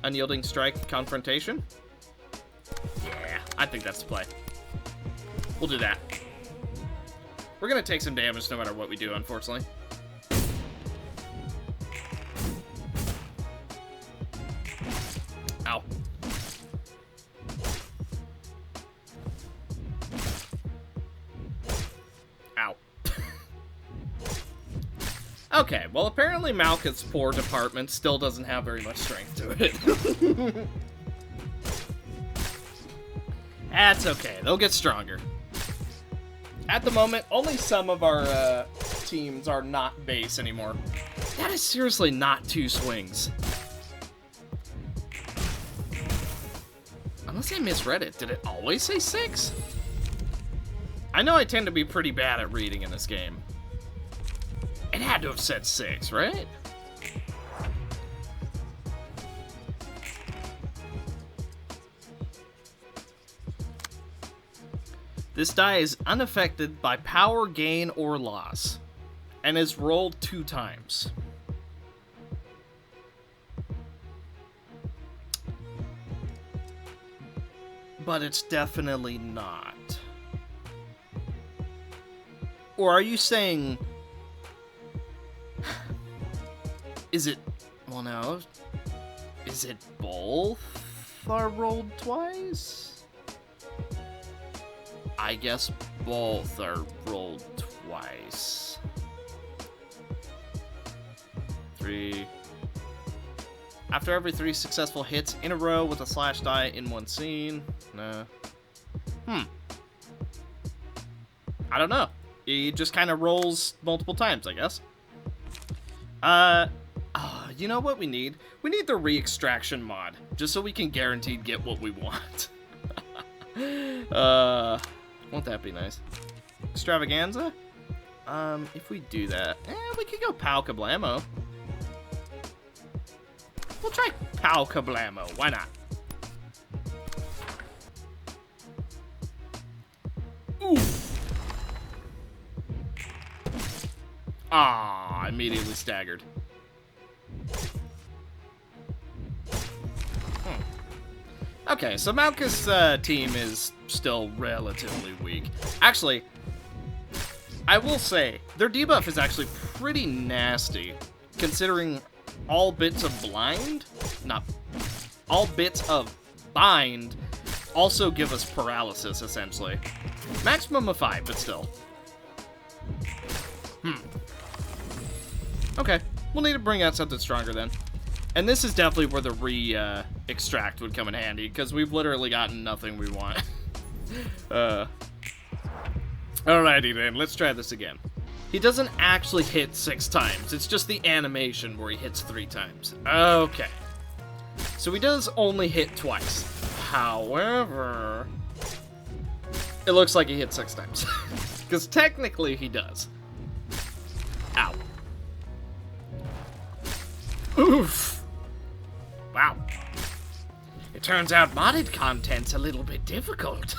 Unyielding Strike, Confrontation? Yeah, I think that's the play. We'll do that. We're gonna take some damage no matter what we do, unfortunately. Ow. Ow. Okay, well apparently Malkuth's poor department still doesn't have very much strength to it. That's okay, they'll get stronger. At the moment, only some of our teams are not base anymore. That is seriously not 2 swings. Unless I misread it. Did it always say 6? I know I tend to be pretty bad at reading in this game. It had to have said 6, right? This die is unaffected by power gain or loss, and is rolled 2 times. But it's definitely not. Or are you saying... Is it... Well, no. Is it both are rolled twice? I guess both are rolled twice. 3. After every 3 successful hits in a row with a slash die in one scene. No. I don't know. He just kind of rolls multiple times, I guess. You know what we need? We need the re-extraction mod, just so we can guaranteed get what we want. Won't that be nice? Extravaganza? If we do that, we could go Pow Kablamo. We'll try Pow Kablamo. Why not? Ah, immediately staggered. Okay, so Malkus' team is still relatively weak. Actually, I will say, their debuff is actually pretty nasty, considering all bits of blind, not all bits of bind, also give us paralysis, essentially. Maximum of 5, but still. Okay, we'll need to bring out something stronger then. And this is definitely where the extract would come in handy, because we've literally gotten nothing we want. Alrighty then, let's try this again. He doesn't actually hit 6 times, it's just the animation where he hits 3 times. Okay. So he does only hit twice. However, it looks like he hit 6 times. Because technically he does. Ow. Oof. Wow. It turns out modded content's a little bit difficult.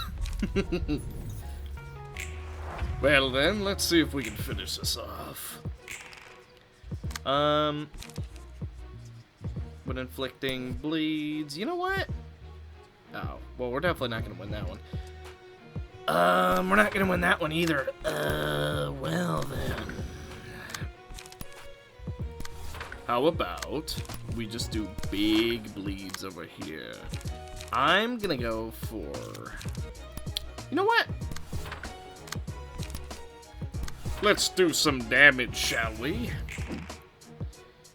Well then, let's see if we can finish this off. When inflicting bleeds, you know what? Oh, well, we're definitely not gonna win that one. We're not gonna win that one either. Well then. How about we just do big bleeds over here? I'm gonna go for... You know what? Let's do some damage, shall we?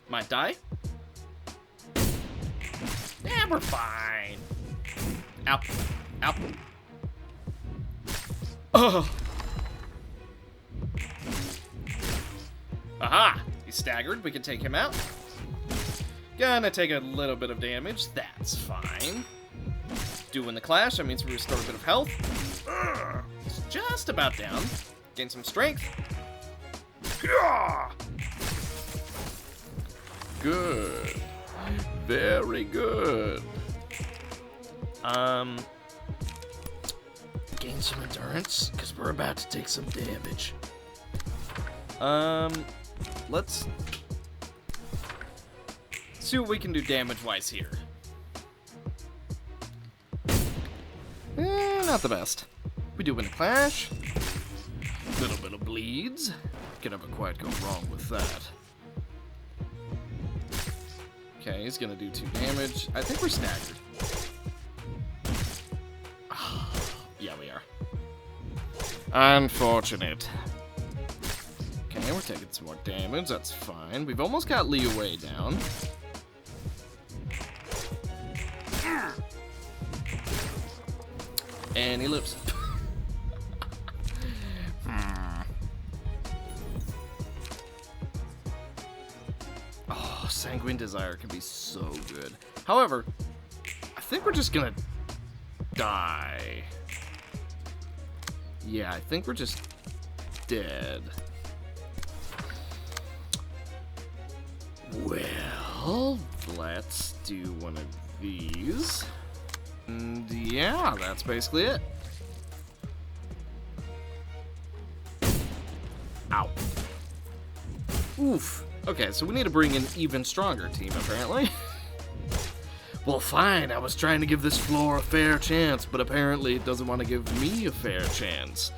Might die? Yeah, we're fine. Ow. Ow. Oh. Aha! He's staggered. We can take him out. Gonna take a little bit of damage. That's fine. Doing the clash. That means we restore a bit of health. He's just about down. Gain some strength.
Good. Very good.
Gain some endurance, because we're about to take some damage.
Let's see what we can do damage-wise here. Not the best. We do win a clash. Little bit of bleeds. Can never quite go wrong with that. Okay, he's gonna do 2 damage. I think we're staggered. Yeah, we are. Unfortunate. Okay, we're taking some more damage. That's fine. We've almost got Leeway down. And he lives. Oh, Sanguine Desire can be so good. However, I think we're just gonna die. Yeah, I think we're just dead. Well, let's do one of these. And yeah, that's basically it. Ow. Oof. Okay, so we need to bring an even stronger team, apparently. Well, fine, I was trying to give this floor a fair chance, but apparently it doesn't want to give me a fair chance.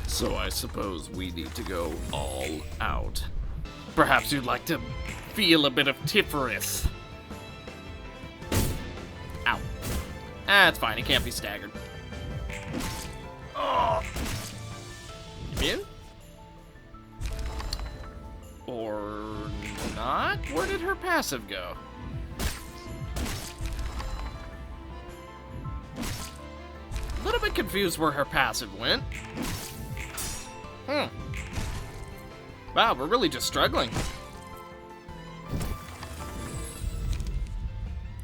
So I suppose we need to go all out. Perhaps you'd like to feel a bit of Tifferith. Ow. Ah, it's fine, he can't be staggered. Oh. Immune? Or not? Where did her passive go? A little bit confused where her passive went. Wow, we're really just struggling.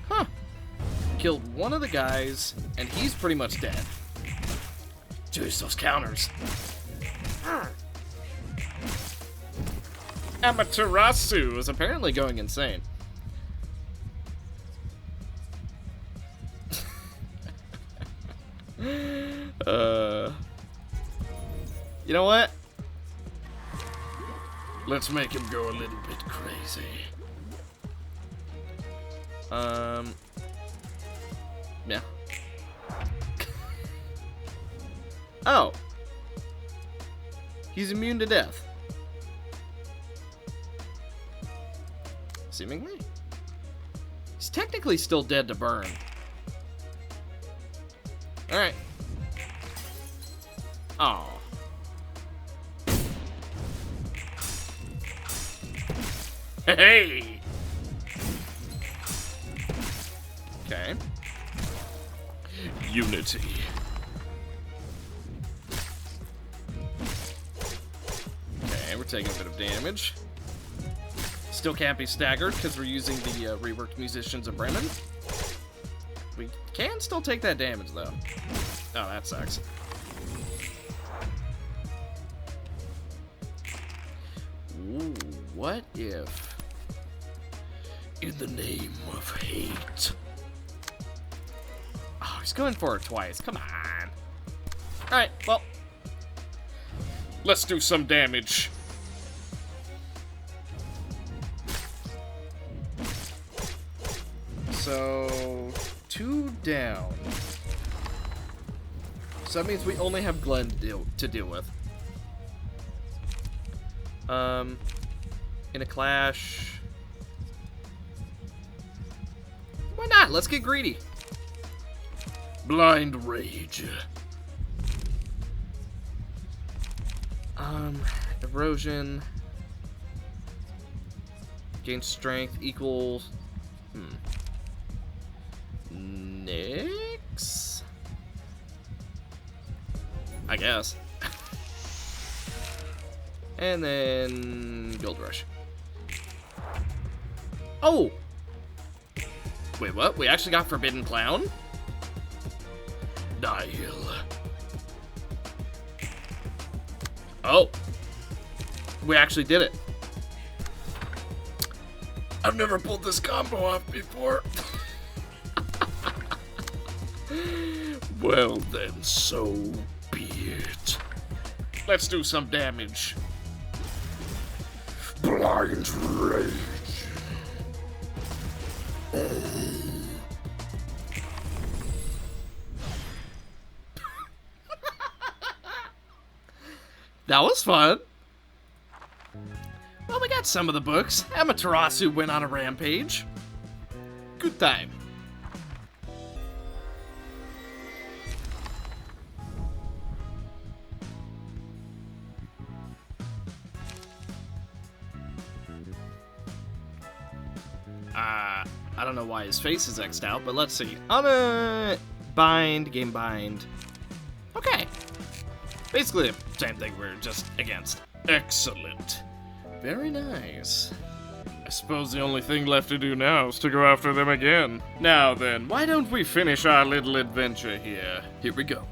Huh. Killed one of the guys, and he's pretty much dead. Jeez, those counters. Amaterasu is apparently going insane. You know what?
Let's make him go a little bit crazy.
Yeah. Oh. He's immune to death. Seemingly. He's technically still dead to burn. Alright. Oh.
Hey!
Okay.
Unity.
Okay, we're taking a bit of damage. Still can't be staggered because we're using the reworked musicians of Bremen. We can still take that damage though. Oh, that sucks. Ooh, what if,
In the name of hate.
oh, he's going for it twice. Come on. Alright, well,
Let's do some damage.
so 2 down. So that means we only have Glenn to deal with. In a clash. Why not? Let's get greedy.
Blind rage.
Erosion. Gain strength equals. Nyx? I guess. And then Gold Rush. Oh! Wait, what? We actually got Forbidden Clown?
Nihil.
Oh! We actually did it.
I've never pulled this combo off before. Well then, so be it.
Let's do some damage.
Blind rage.
That was fun. Well, we got some of the books. Amaterasu went on a rampage. Good time. I don't know why his face is X'd out, but let's see. Bind, game bind. Okay. Basically the same thing we're just against.
Excellent.
Very nice.
I suppose the only thing left to do now is to go after them again. Now then, why don't we finish our little adventure here?
Here we go.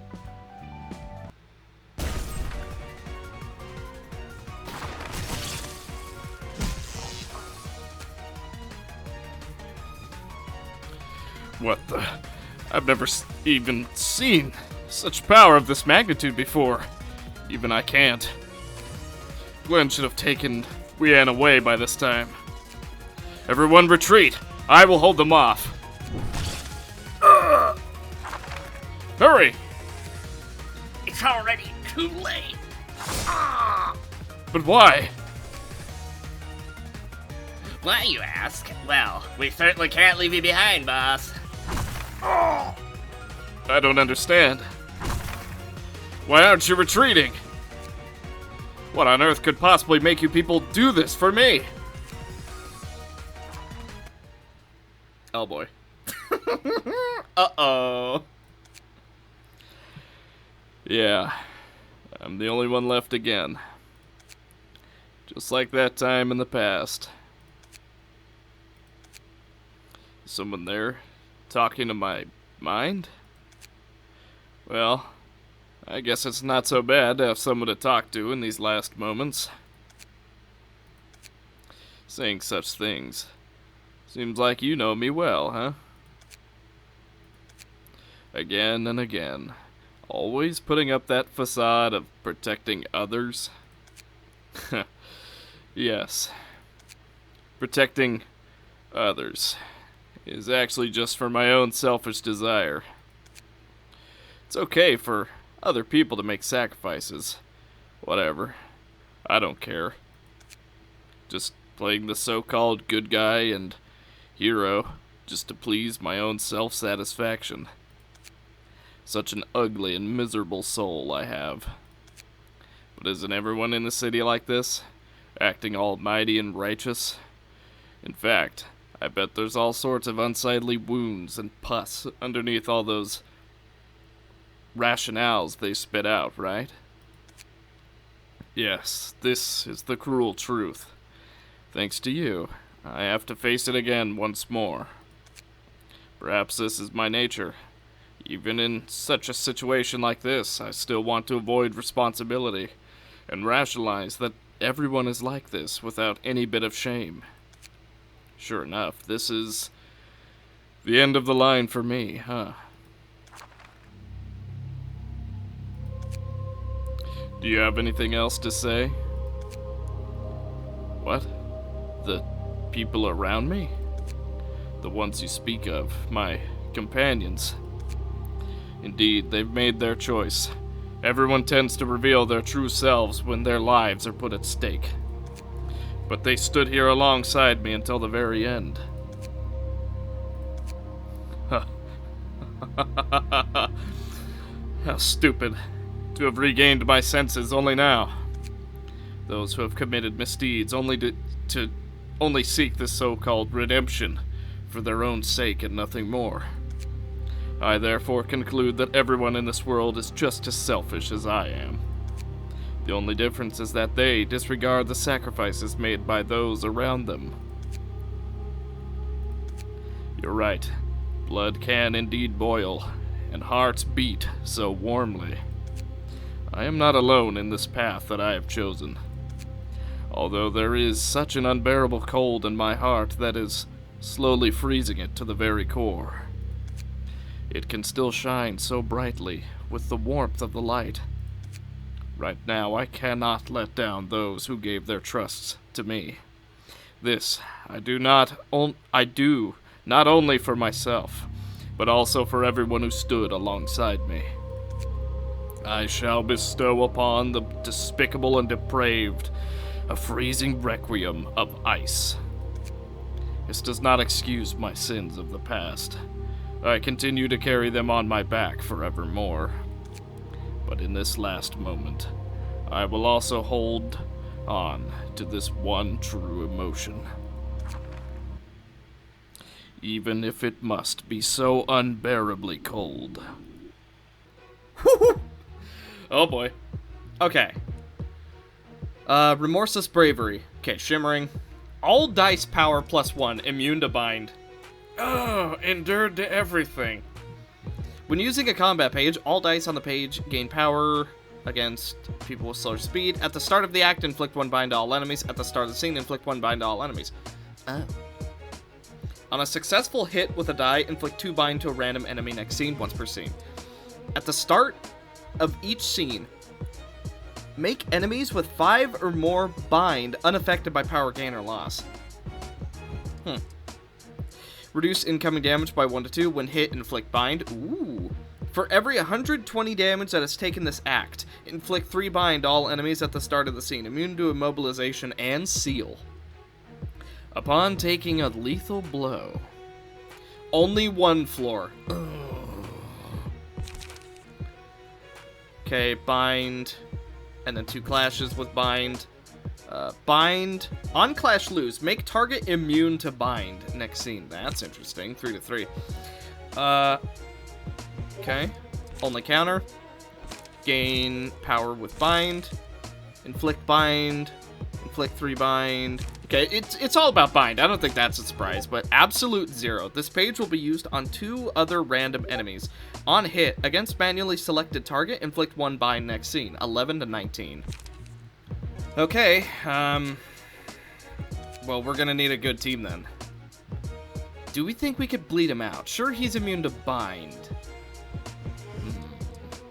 What the? I've never even seen such power of this magnitude before. Even I can't. Glenn should have taken Rian away by this time. Everyone retreat! I will hold them off. Hurry!
It's already too late.
But why?
Why, you ask? Well, we certainly can't leave you behind, boss.
I don't understand. Why aren't you retreating? What on earth could possibly make you people do this for me?
Oh boy. Uh-oh.
Yeah, I'm the only one left again. Just like that time in the past. Someone there talking to my mind? Well, I guess it's not so bad to have someone to talk to in these last moments. Saying such things. Seems like you know me well, huh? Again and again. Always putting up that facade of protecting others.
Yes. Protecting others is actually just for my own selfish desire. It's okay for other people to make sacrifices. Whatever. I don't care. Just playing the so-called good guy and hero just to please my own self-satisfaction. Such an ugly and miserable soul I have. But isn't everyone in the city like this? Acting almighty and righteous? In fact, I bet there's all sorts of unsightly wounds and pus underneath all those rationales they spit out, right? Yes, this is the cruel truth. Thanks to you, I have to face it again once more. Perhaps this is my nature. Even in such a situation like this, I still want to avoid responsibility and rationalize that everyone is like this without any bit of shame. Sure enough, this is the end of the line for me, huh? Do you have anything else to say? What? The people around me? The ones you speak of, my companions. Indeed, they've made their choice. Everyone tends to reveal their true selves when their lives are put at stake. But they stood here alongside me until the very end. How stupid to have regained my senses only now. Those who have committed misdeeds only only seek this so-called redemption for their own sake and nothing more. I therefore conclude that everyone in this world is just as selfish as I am. The only difference is that they disregard the sacrifices made by those around them. You're right. Blood can indeed boil, and hearts beat so warmly. I am not alone in this path that I have chosen. Although there is such an unbearable cold in my heart that is slowly freezing it to the very core. It can still shine so brightly with the warmth of the light. Right now, I cannot let down those who gave their trusts to me. This I do not only for myself, but also for everyone who stood alongside me. I shall bestow upon the despicable and depraved a freezing requiem of ice. This does not excuse my sins of the past. I continue to carry them on my back forevermore. But in this last moment, I will also hold on to this one true emotion. Even if it must be so unbearably cold.
Oh boy. Okay. Remorseless Bravery. Okay, Shimmering. All dice power +1, immune to bind.
Oh, endured to everything.
When using a combat page, all dice on the page gain power against people with slower speed. At the start of the act, inflict 1 bind to all enemies. At the start of the scene, inflict 1 bind to all enemies. Oh. On a successful hit with a die, inflict 2 bind to a random enemy next scene, once per scene. At the start of each scene, make enemies with 5 or more bind unaffected by power gain or loss. Reduce incoming damage by 1 to 2. When hit, inflict bind. Ooh. For every 120 damage that is taken this act, inflict 3 bind to all enemies at the start of the scene. Immune to immobilization and seal. Upon taking a lethal blow. Only 1 floor. Okay, bind. And then 2 clashes with bind. Bind. On clash lose. Make target immune to bind. Next scene. That's interesting. 3 to 3. Okay. Only counter. Gain power with bind. Inflict bind. Inflict 3 bind. Okay, it's all about bind. I don't think that's a surprise, but absolute 0. This page will be used on 2 other random enemies. On hit, against manually selected target, inflict 1 bind next scene. 11 to 19. Okay, well, we're gonna need a good team then. Do we think we could bleed him out? Sure, he's immune to bind.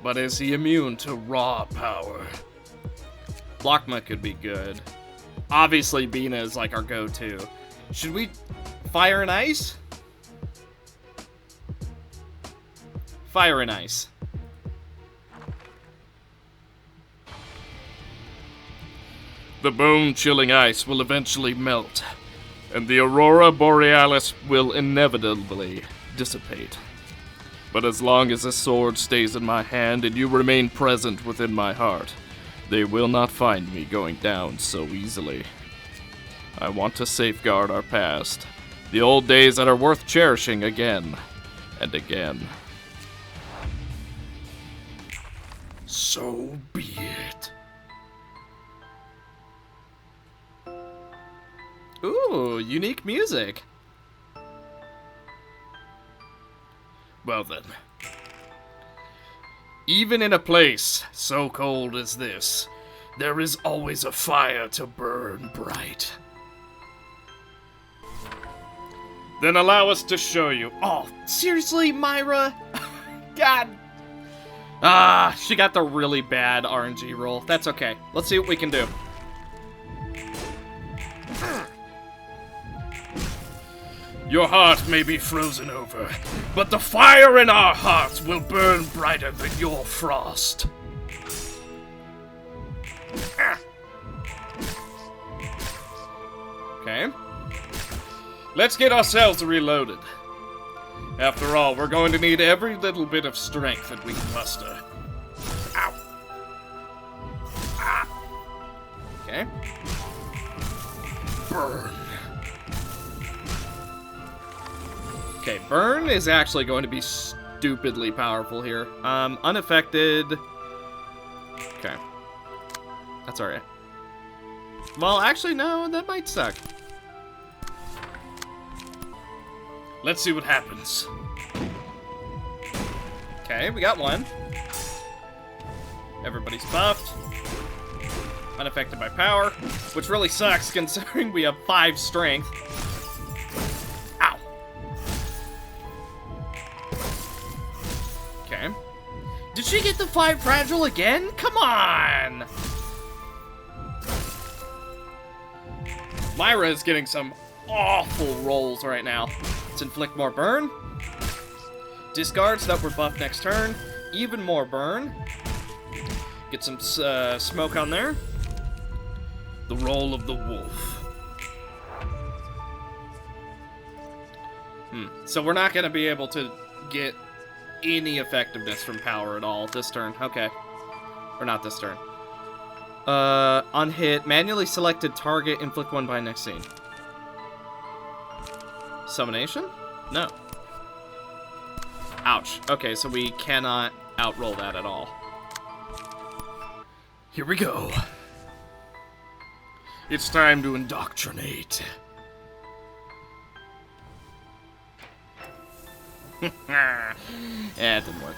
But is he immune to raw power? Blockma could be good. Obviously, Bina is like our go-to. Should we fire and ice? Fire and ice.
The bone-chilling ice will eventually melt, and the aurora borealis will inevitably dissipate. But as long as the sword stays in my hand and you remain present within my heart, they will not find me going down so easily. I want to safeguard our past, the old days that are worth cherishing again and again.
So be it.
Ooh, unique music.
Well then. Even in a place so cold as this, there is always a fire to burn bright. Then allow us to show you.
Oh, seriously, Myra? God. She got the really bad RNG roll. That's okay. Let's see what we can do.
Your heart may be frozen over, but the fire in our hearts will burn brighter than your frost.
Okay.
Let's get ourselves reloaded. After all, we're going to need every little bit of strength that we can muster. Ow.
Okay.
Burn.
Okay, burn is actually going to be stupidly powerful here. Unaffected. Okay. That's alright. Well, actually, no, that might suck.
Let's see what happens.
Okay, we got one. Everybody's buffed. Unaffected by power, which really sucks considering we have 5 strength. Ow. Okay. Did she get the 5 fragile again? Come on! Myra is getting some awful rolls right now. Let's inflict more burn. Discards that were buffed next turn. Even more burn. Get some smoke on there.
The roll of the wolf.
So we're not going to be able to get any effectiveness from power at all this turn. Okay. Or not this turn. On hit, manually selected target, inflict 1 by next scene. Summonation? No. Ouch. Okay, so we cannot outroll that at all.
Here we go. It's time to indoctrinate.
Yeah, it didn't work.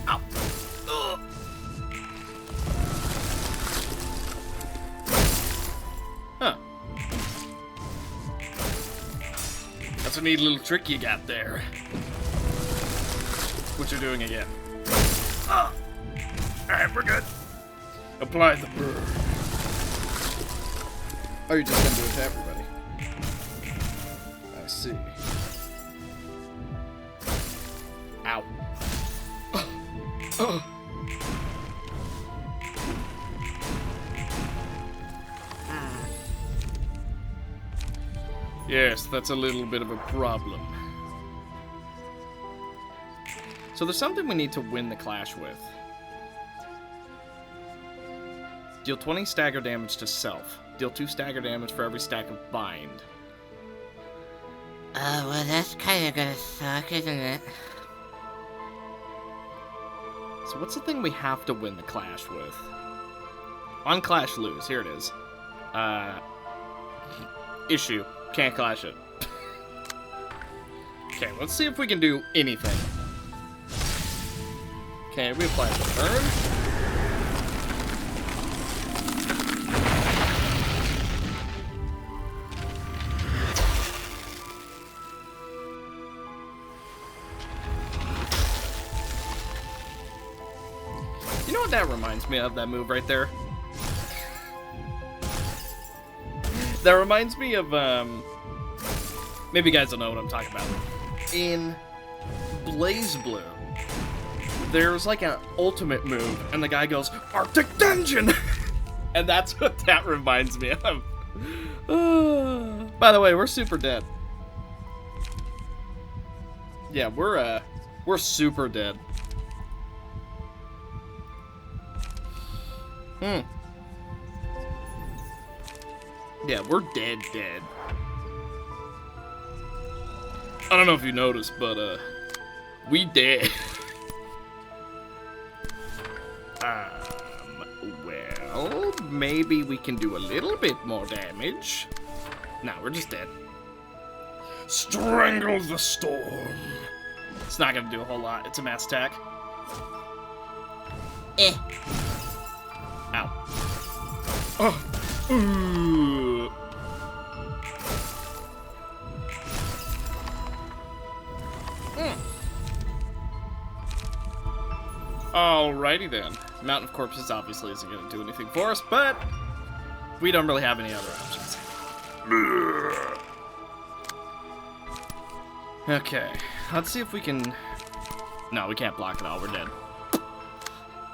Ow. Ugh. Huh.
That's a neat little trick you got there. What you're doing again. Alright, we're good. Apply the burn.
Oh, you're just gonna do it to everybody. I see.
Ow.
Yes, that's a little bit of a problem.
So there's something we need to win the clash with. Deal 20 stagger damage to self. Deal 2 stagger damage for every stack of bind.
Well, that's kinda gonna suck, isn't it?
So what's the thing we have to win the clash with? On clash lose, here it is. Issue. Can't clash it. Okay, let's see if we can do anything. Okay, we apply the burn. know what that reminds me of, that move right there? That reminds me of, maybe you guys don't know what I'm talking about. In Blaze Blue, there's like an ultimate move, and the guy goes, Arctic Dungeon! And that's what that reminds me of. By the way, we're super dead. Yeah, we're super dead. Yeah, we're dead. I don't know if you noticed, but, we dead. Well, maybe we can do a little bit more damage. No, we're just dead. Strangle the storm. It's not gonna do a whole lot. It's a mass attack. Ow. Oh. Ooh. Alrighty then. Mountain of Corpses obviously isn't going to do anything for us, but we don't really have any other options. Okay, let's see if we can... No, we can't block it all. We're dead.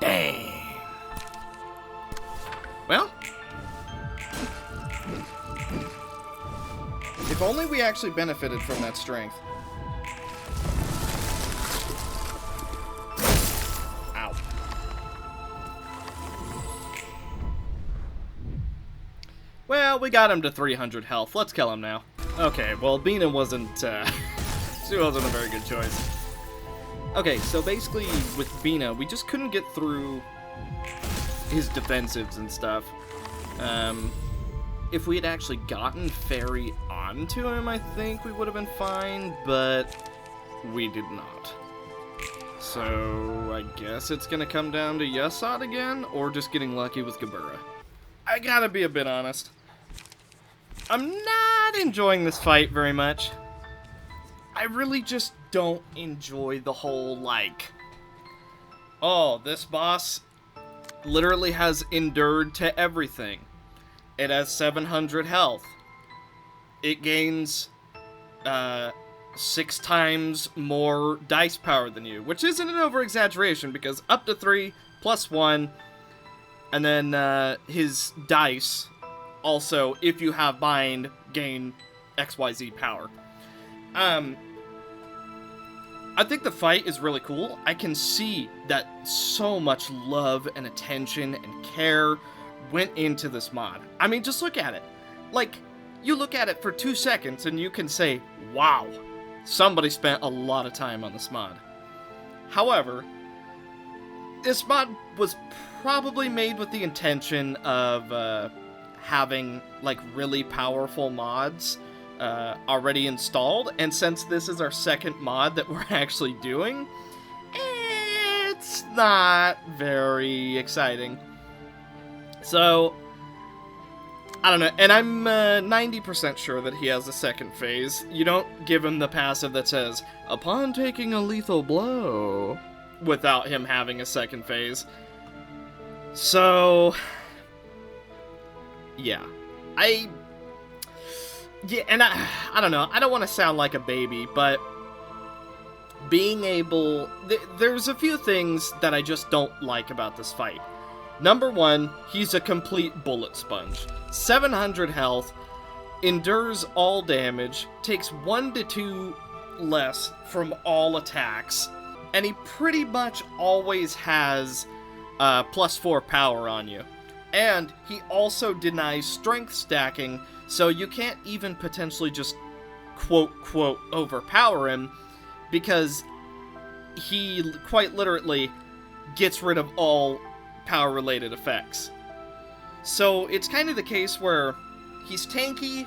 Dang. Well,
If only we actually benefited from that strength.
ow. Well, we got him to 300 health. Let's kill him now. Okay, well, Bina wasn't, she wasn't a very good choice. Okay, so basically, with Bina, we just couldn't get through his defensives and stuff. If we had actually gotten Fairy onto him, I think we would have been fine, but we did not. So, I guess it's gonna come down to Yasad again, or just getting lucky with Gabura. I gotta be a bit honest. I'm not enjoying this fight very much. I really just don't enjoy the whole, like, oh, this boss literally has endured to everything. It has 700 health. It gains 6 times more dice power than you, which isn't an over-exaggeration because up to 3 plus 1, and then his dice also, if you have bind, gain XYZ power. I think the fight is really cool. I can see that so much love and attention and care went into this mod. I mean, just look at it. Like, you look at it for 2 seconds and you can say, wow, somebody spent a lot of time on this mod. However, this mod was probably made with the intention of having, like, really powerful mods already installed, and since this is our second mod that we're actually doing, it's not very exciting. So, I don't know, and I'm 90% sure that he has a second phase. You don't give him the passive that says, upon taking a lethal blow, without him having a second phase. So, yeah. Yeah, and I don't know, I don't want to sound like a baby, but being able... there's a few things that I just don't like about this fight. Number 1, he's a complete bullet sponge. 700 health, endures all damage, takes 1 to 2 less from all attacks, and he pretty much always has plus 4 power on you. And he also denies strength stacking, so you can't even potentially just quote overpower him, because he quite literally gets rid of all power related effects. So it's kind of the case where he's tanky,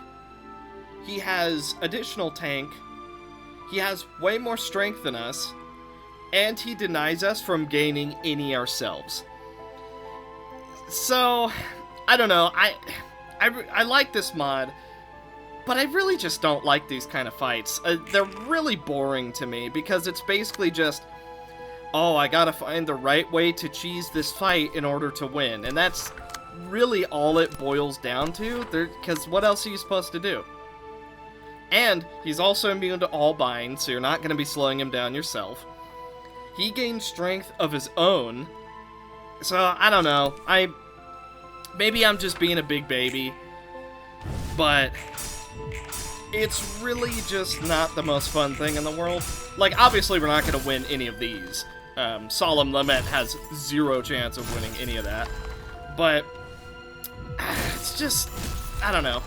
he has additional tank, he has way more strength than us, and he denies us from gaining any ourselves. So, I don't know, I like this mod, but I really just don't like these kind of fights. They're really boring to me, because it's basically just, oh, I gotta find the right way to cheese this fight in order to win. And that's really all it boils down to, because what else are you supposed to do? And he's also immune to all binds, so you're not going to be slowing him down yourself. He gains strength of his own, so I don't know. Maybe I'm just being a big baby, but it's really just not the most fun thing in the world. Like, obviously we're not going to win any of these. Solemn Lament has 0 chance of winning any of that. But it's just, I don't know.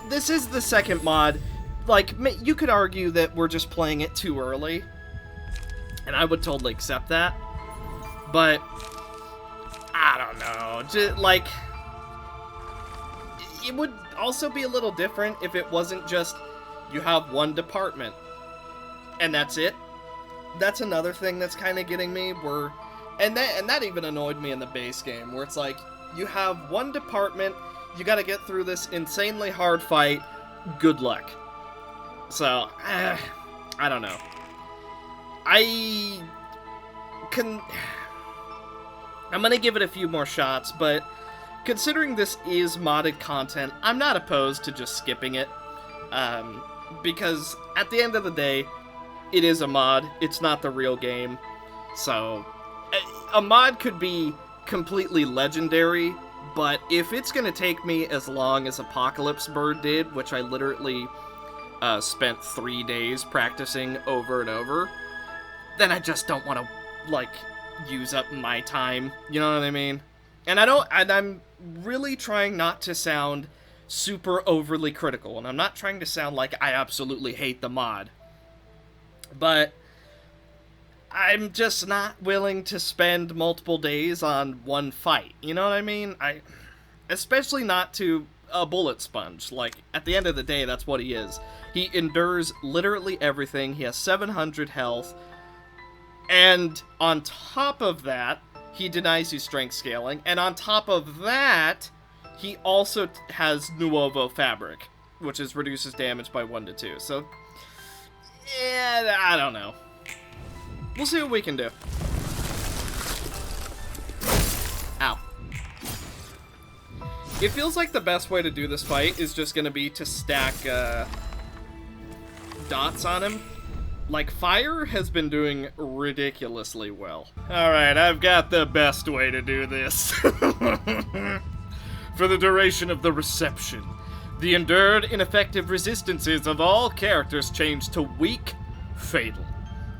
This is the second mod. Like, you could argue that we're just playing it too early, and I would totally accept that. But I don't know. Just, like, it would also be a little different if it wasn't just you have one department and that's it. That's another thing that's kind of getting me. And that even annoyed me in the base game, where it's like you have one department, you got to get through this insanely hard fight. Good luck. So I don't know. I'm gonna give it a few more shots, but considering this is modded content, I'm not opposed to just skipping it. Because at the end of the day, it is a mod, it's not the real game. So, a mod could be completely legendary, but if it's gonna take me as long as Apocalypse Bird did, which I literally spent 3 days practicing over and over, then I just don't want to, like, use up my time, you know what I mean? And I'm really trying not to sound super overly critical, and I'm not trying to sound like I absolutely hate the mod. But I'm just not willing to spend multiple days on one fight, you know what I mean? Especially not to a bullet sponge. Like, at the end of the day, that's what he is. He endures literally everything. He has 700 health. And on top of that, he denies you strength scaling. And on top of that, he also has Nuovo Fabric, which reduces damage by 1 to 2. So, yeah, I don't know. We'll see what we can do. Ow. It feels like the best way to do this fight is just going to be to stack dots on him. Like, fire has been doing ridiculously well.
Alright, I've got the best way to do this. For the duration of the reception, the endured ineffective resistances of all characters change to weak, fatal.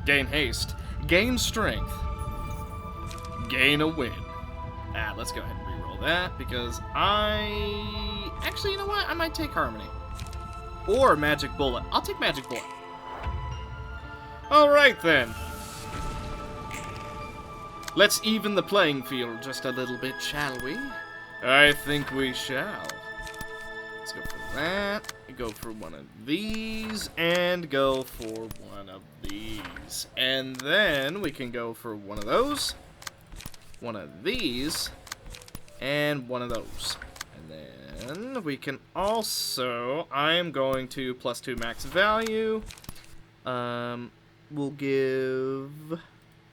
Gain haste, gain strength, gain a win.
Let's go ahead and reroll that, because actually, you know what? I might take Harmony. Or Magic Bullet. I'll take Magic Bullet.
Alright then. Let's even the playing field just a little bit, shall we? I think we shall.
Let's go for that. Go for one of these, and go for one of these. And then we can go for one of those, one of these, and one of those. And then we can also, I am going to +2 max value. We'll give,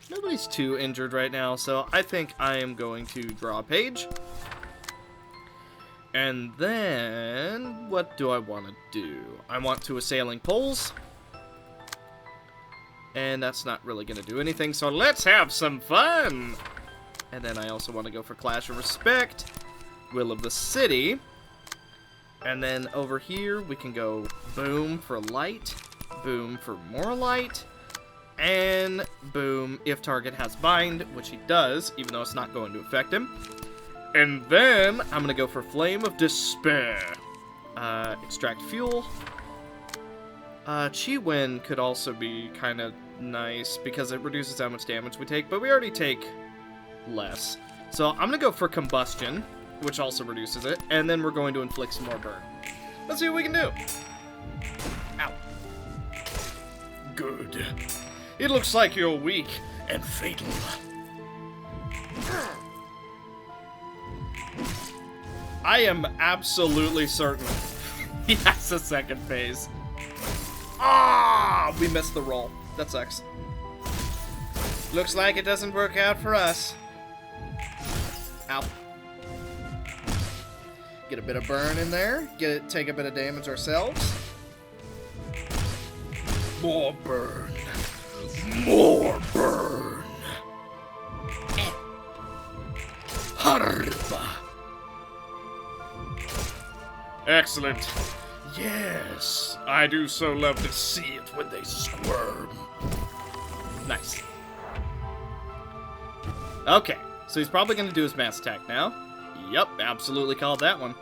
nobody's too injured right now, so I think I am going to draw a page. And then, what do I want to do? I want to Assailing Poles. And that's not really going to do anything, so let's have some fun! And then I also want to go for Clash of Respect, Will of the City. And then over here, we can go Boom for light, Boom for more light, and Boom if target has bind, which he does, even though it's not going to affect him. And then, I'm going to go for Flame of Despair. Extract Fuel. Chi Wen could also be kind of nice, because it reduces how much damage we take, but we already take less. So, I'm going to go for Combustion, which also reduces it, and then we're going to inflict some more burn. Let's see what we can do. Ow.
Good. It looks like you're weak and fatal.
I am absolutely certain he has a second phase. Ah, we missed the roll. That sucks. Looks like it doesn't work out for us. Ow. Get a bit of burn in there. Take a bit of damage ourselves. More burn. More burn. Harba.
Excellent.
Yes.
I do so love to see it when they squirm.
Nice. Okay, so he's probably going to do his mass attack now. Yep, absolutely called that one.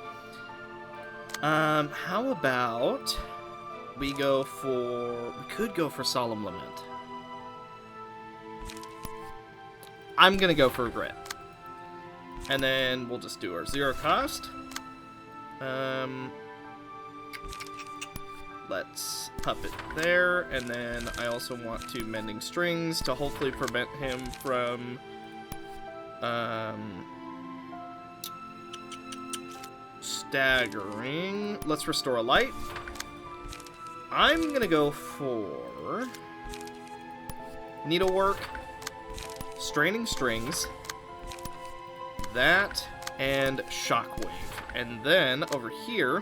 How about we go for... We could go for Solemn Lament. I'm going to go for Regret. And then we'll just do our 0 cost. Let's pup it there, and then I also want to Mending Strings to hopefully prevent him from staggering. Let's Restore a Light. I'm gonna go for Needlework, Straining Strings, that, and Shockwave. And then over here,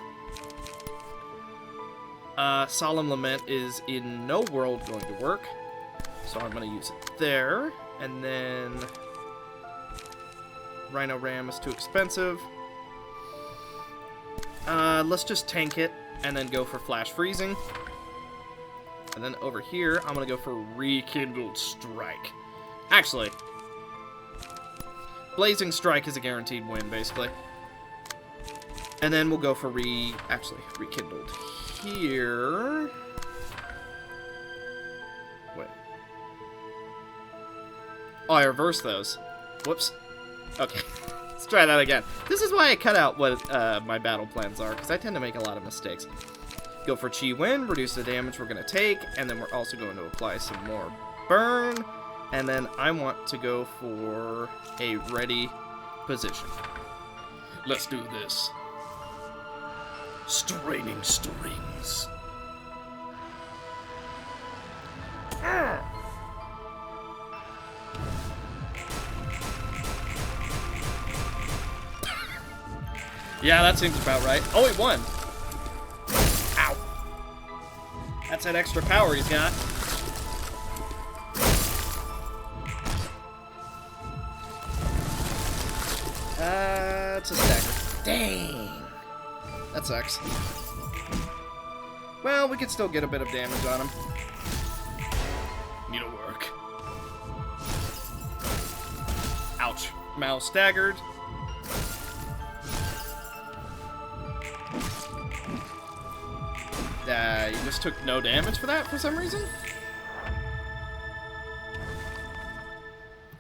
Solemn Lament is in no world going to work, so I'm going to use it there. And then Rhino Ram is too expensive. Let's just tank it and then go for Flash Freezing. And then over here, I'm going to go for Rekindled Strike. Actually, Blazing Strike is a guaranteed win, basically. And then we'll go for Rekindled here. Wait. Oh, I reversed those. Whoops. Okay. Let's try that again. This is why I cut out what my battle plans are, because I tend to make a lot of mistakes. Go for Chi Win, reduce the damage we're going to take, and then we're also going to apply some more burn. And then I want to go for a ready position.
Let's do this.
Straining Strings. Yeah, that seems about right. Oh, he won. Ow. That's that extra power he's got. It's a stagger. Dang. That sucks. Well, we could still get a bit of damage on him.
Needlework.
Ouch. Mal staggered. You just took no damage for that for some reason?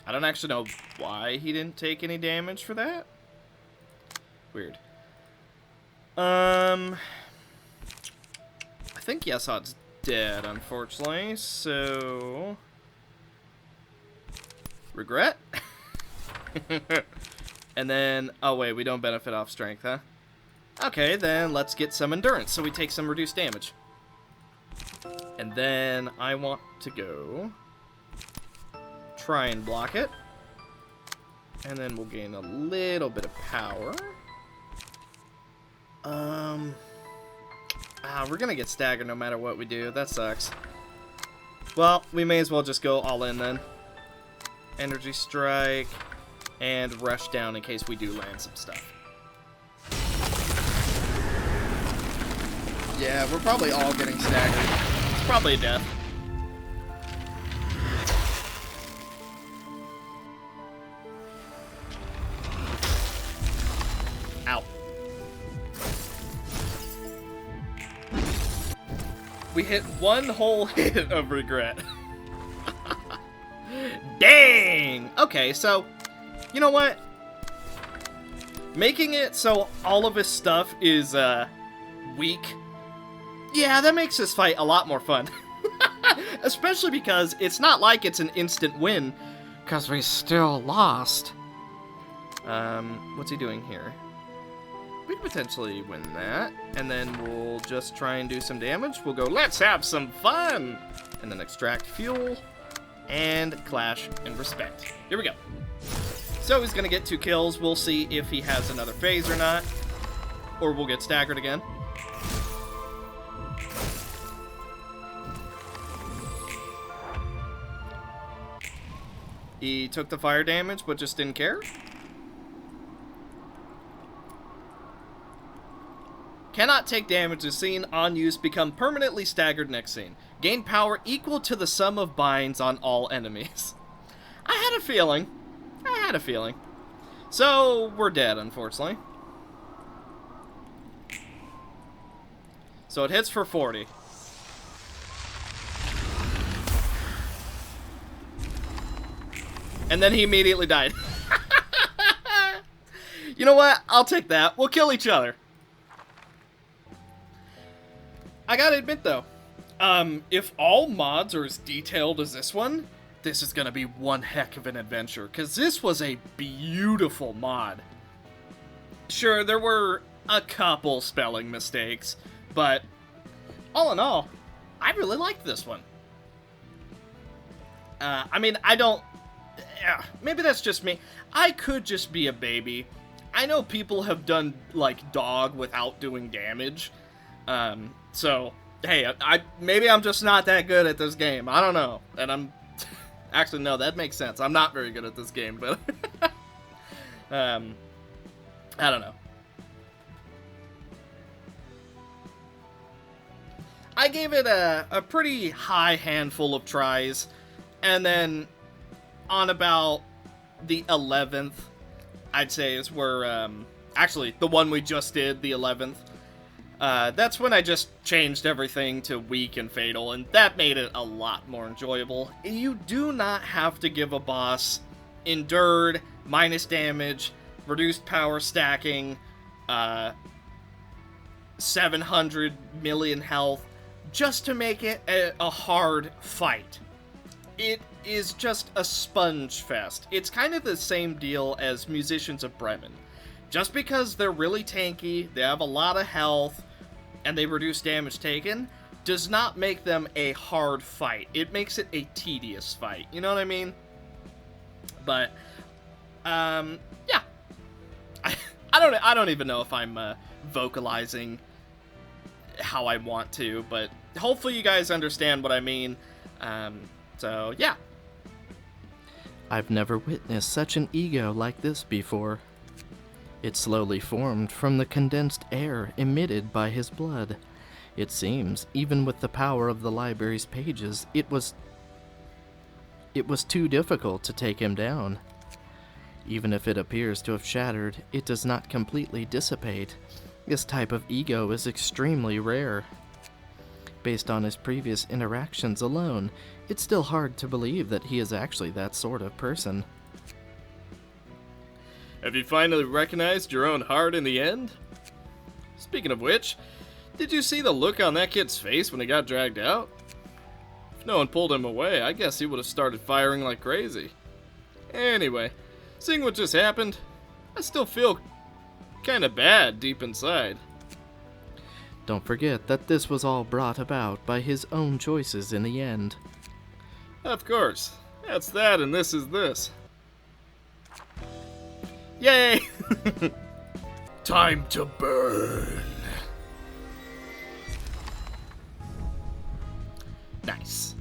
I don't actually know why he didn't take any damage for that. Weird. I think Yesod's dead, unfortunately, so... Regret? And then... Oh, wait, we don't benefit off strength, huh? Okay, then let's get some endurance, so we take some reduced damage. And then I want to go... Try and block it. And then we'll gain a little bit of power. We're gonna get staggered no matter what we do. That sucks. Well, we may as well just go all in then. Energy Strike, and Rush Down in case we do land some stuff. Yeah, we're probably all getting staggered. It's probably a death. Ow. We hit one whole hit of Regret. Dang! Okay, so, you know what? Making it so all of his stuff is, weak. Yeah, that makes this fight a lot more fun. Especially because it's not like it's an instant win, because we still lost. What's he doing here? We could potentially win that, and then we'll just try and do some damage. We'll go, let's have some fun! And then extract fuel. and clash and respect. Here we go. So he's gonna get 2 kills. We'll see if he has another phase or not, or we'll get staggered again. He took the fire damage, but just didn't care. Cannot take damage this scene. On use, become permanently staggered next scene. Gain power equal to the sum of binds on all enemies. I had a feeling. So, we're dead, unfortunately. So it hits for 40. And then he immediately died. You know what? I'll take that. We'll kill each other. I gotta admit, though, if all mods are as detailed as this one, this is gonna be one heck of an adventure, because this was a beautiful mod. Sure, there were a couple spelling mistakes, but all in all, I really liked this one. I mean, I don't... maybe that's just me. I could just be a baby. I know people have done, like, dog without doing damage. So, hey, maybe I'm just not that good at this game. I don't know. And I'm... Actually, no, that makes sense. I'm not very good at this game, but... I don't know. I gave it a pretty high handful of tries, and then on about the 11th, I'd say is where, actually, the one we just did, the 11th, that's when I just changed everything to weak and fatal, and that made it a lot more enjoyable. You do not have to give a boss endured, minus damage, reduced power stacking, 700 million health, just to make it a hard fight. It is just a sponge fest. It's kind of the same deal as Musicians of Bremen. Just because they're really tanky, they have a lot of health, and they reduce damage taken, does not make them a hard fight. It makes it a tedious fight. You know what I mean? But, yeah. I don't even know if I'm vocalizing how I want to, but hopefully you guys understand what I mean. So, yeah.
I've never witnessed such an ego like this before. It slowly formed from the condensed air emitted by his blood. It seems, even with the power of the library's pages, it was too difficult to take him down. Even if it appears to have shattered, it does not completely dissipate. This type of ego is extremely rare. Based on his previous interactions alone, it's still hard to believe that he is actually that sort of person.
Have you finally recognized your own heart in the end? Speaking of which, did you see the look on that kid's face when he got dragged out? If no one pulled him away, I guess he would have started firing like crazy. Anyway, seeing what just happened, I still feel kinda bad deep inside.
Don't forget that this was all brought about by his own choices in the end.
Of course. That's that and this is this.
Yay!
Time to burn.
Nice.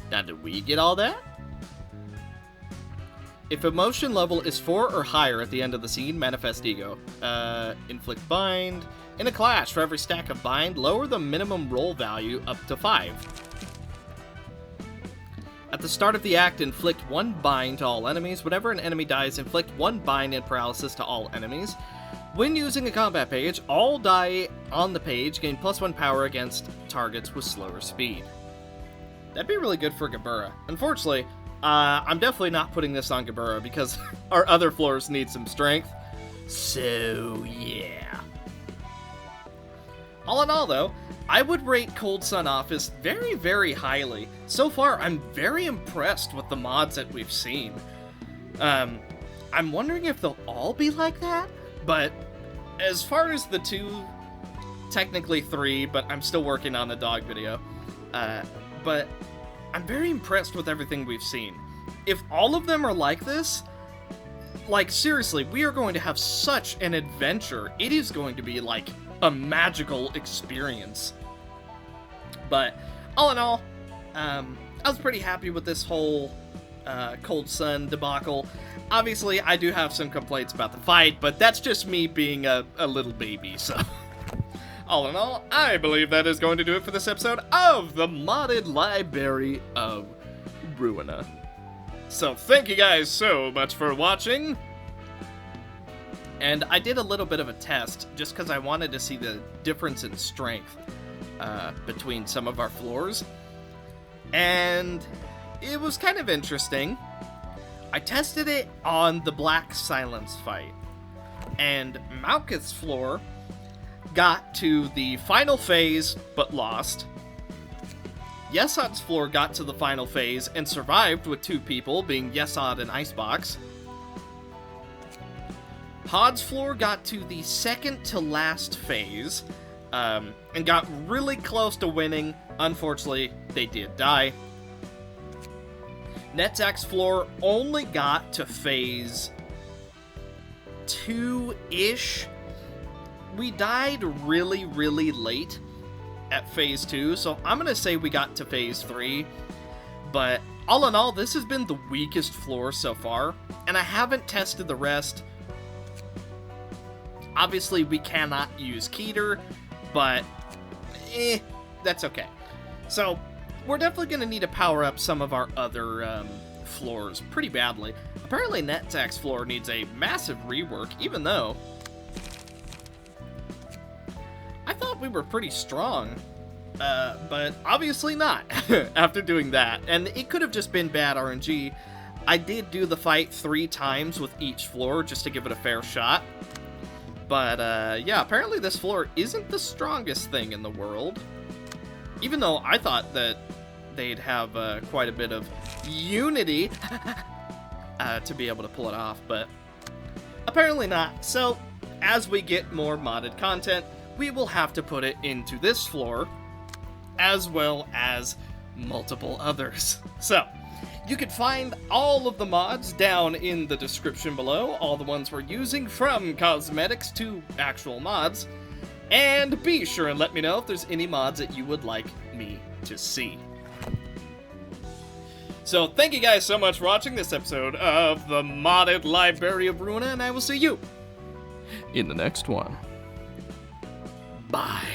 Now, did we get all that? If emotion level is 4 or higher at the end of the scene, manifest ego. Inflict bind. In a clash, for every stack of bind, lower the minimum roll value up to 5. At the start of the act, inflict 1 bind to all enemies. Whenever an enemy dies, inflict 1 bind and paralysis to all enemies. When using a combat page, all die on the page gain +1 power against targets with slower speed. That'd be really good for Gebura. Unfortunately, I'm definitely not putting this on Gebura because our other floors need some strength. So, yeah. All in all, though, I would rate Cold Sun Office very, very highly. So far, I'm very impressed with the mods that we've seen. I'm wondering if they'll all be like that, but as far as the two technically 3, but I'm still working on the dog video. But I'm very impressed with everything we've seen. If all of them are like this, like, seriously, we are going to have such an adventure. It is going to be, like, a magical experience. But, all in all, I was pretty happy with this whole Cold Sun debacle. Obviously, I do have some complaints about the fight, but that's just me being a little baby, so... All in all, I believe that is going to do it for this episode of the Modded Library of Ruina. So thank you guys so much for watching. And I did a little bit of a test just because I wanted to see the difference in strength between some of our floors. And it was kind of interesting. I tested it on the Black Silence fight. And Malkuth's floor got to the final phase, but lost. Yesod's floor got to the final phase and survived with 2 people, being Yesod and Icebox. Hod's floor got to the second to last phase, and got really close to winning. Unfortunately, they did die. Netzak's floor only got to phase 2-ish. We died really, really late at phase 2, so I'm gonna say we got to phase 3. But all in all, this has been the weakest floor so far, and I haven't tested the rest. Obviously, we cannot use Kitteh, but that's okay. So, we're definitely gonna need to power up some of our other floors pretty badly. Apparently, Netzak's floor needs a massive rework, even though I thought we were pretty strong, but obviously not after doing that. And it could have just been bad RNG. I did do the fight 3 times with each floor just to give it a fair shot. But yeah, apparently this floor isn't the strongest thing in the world. Even though I thought that they'd have quite a bit of unity to be able to pull it off, but apparently not. So, as we get more modded content, we will have to put it into this floor, as well as multiple others. So, you can find all of the mods down in the description below, all the ones we're using, from cosmetics to actual mods, and be sure and let me know if there's any mods that you would like me to see. So, thank you guys so much for watching this episode of the Modded Library of Ruina, and I will see you
In the next one.
Bye.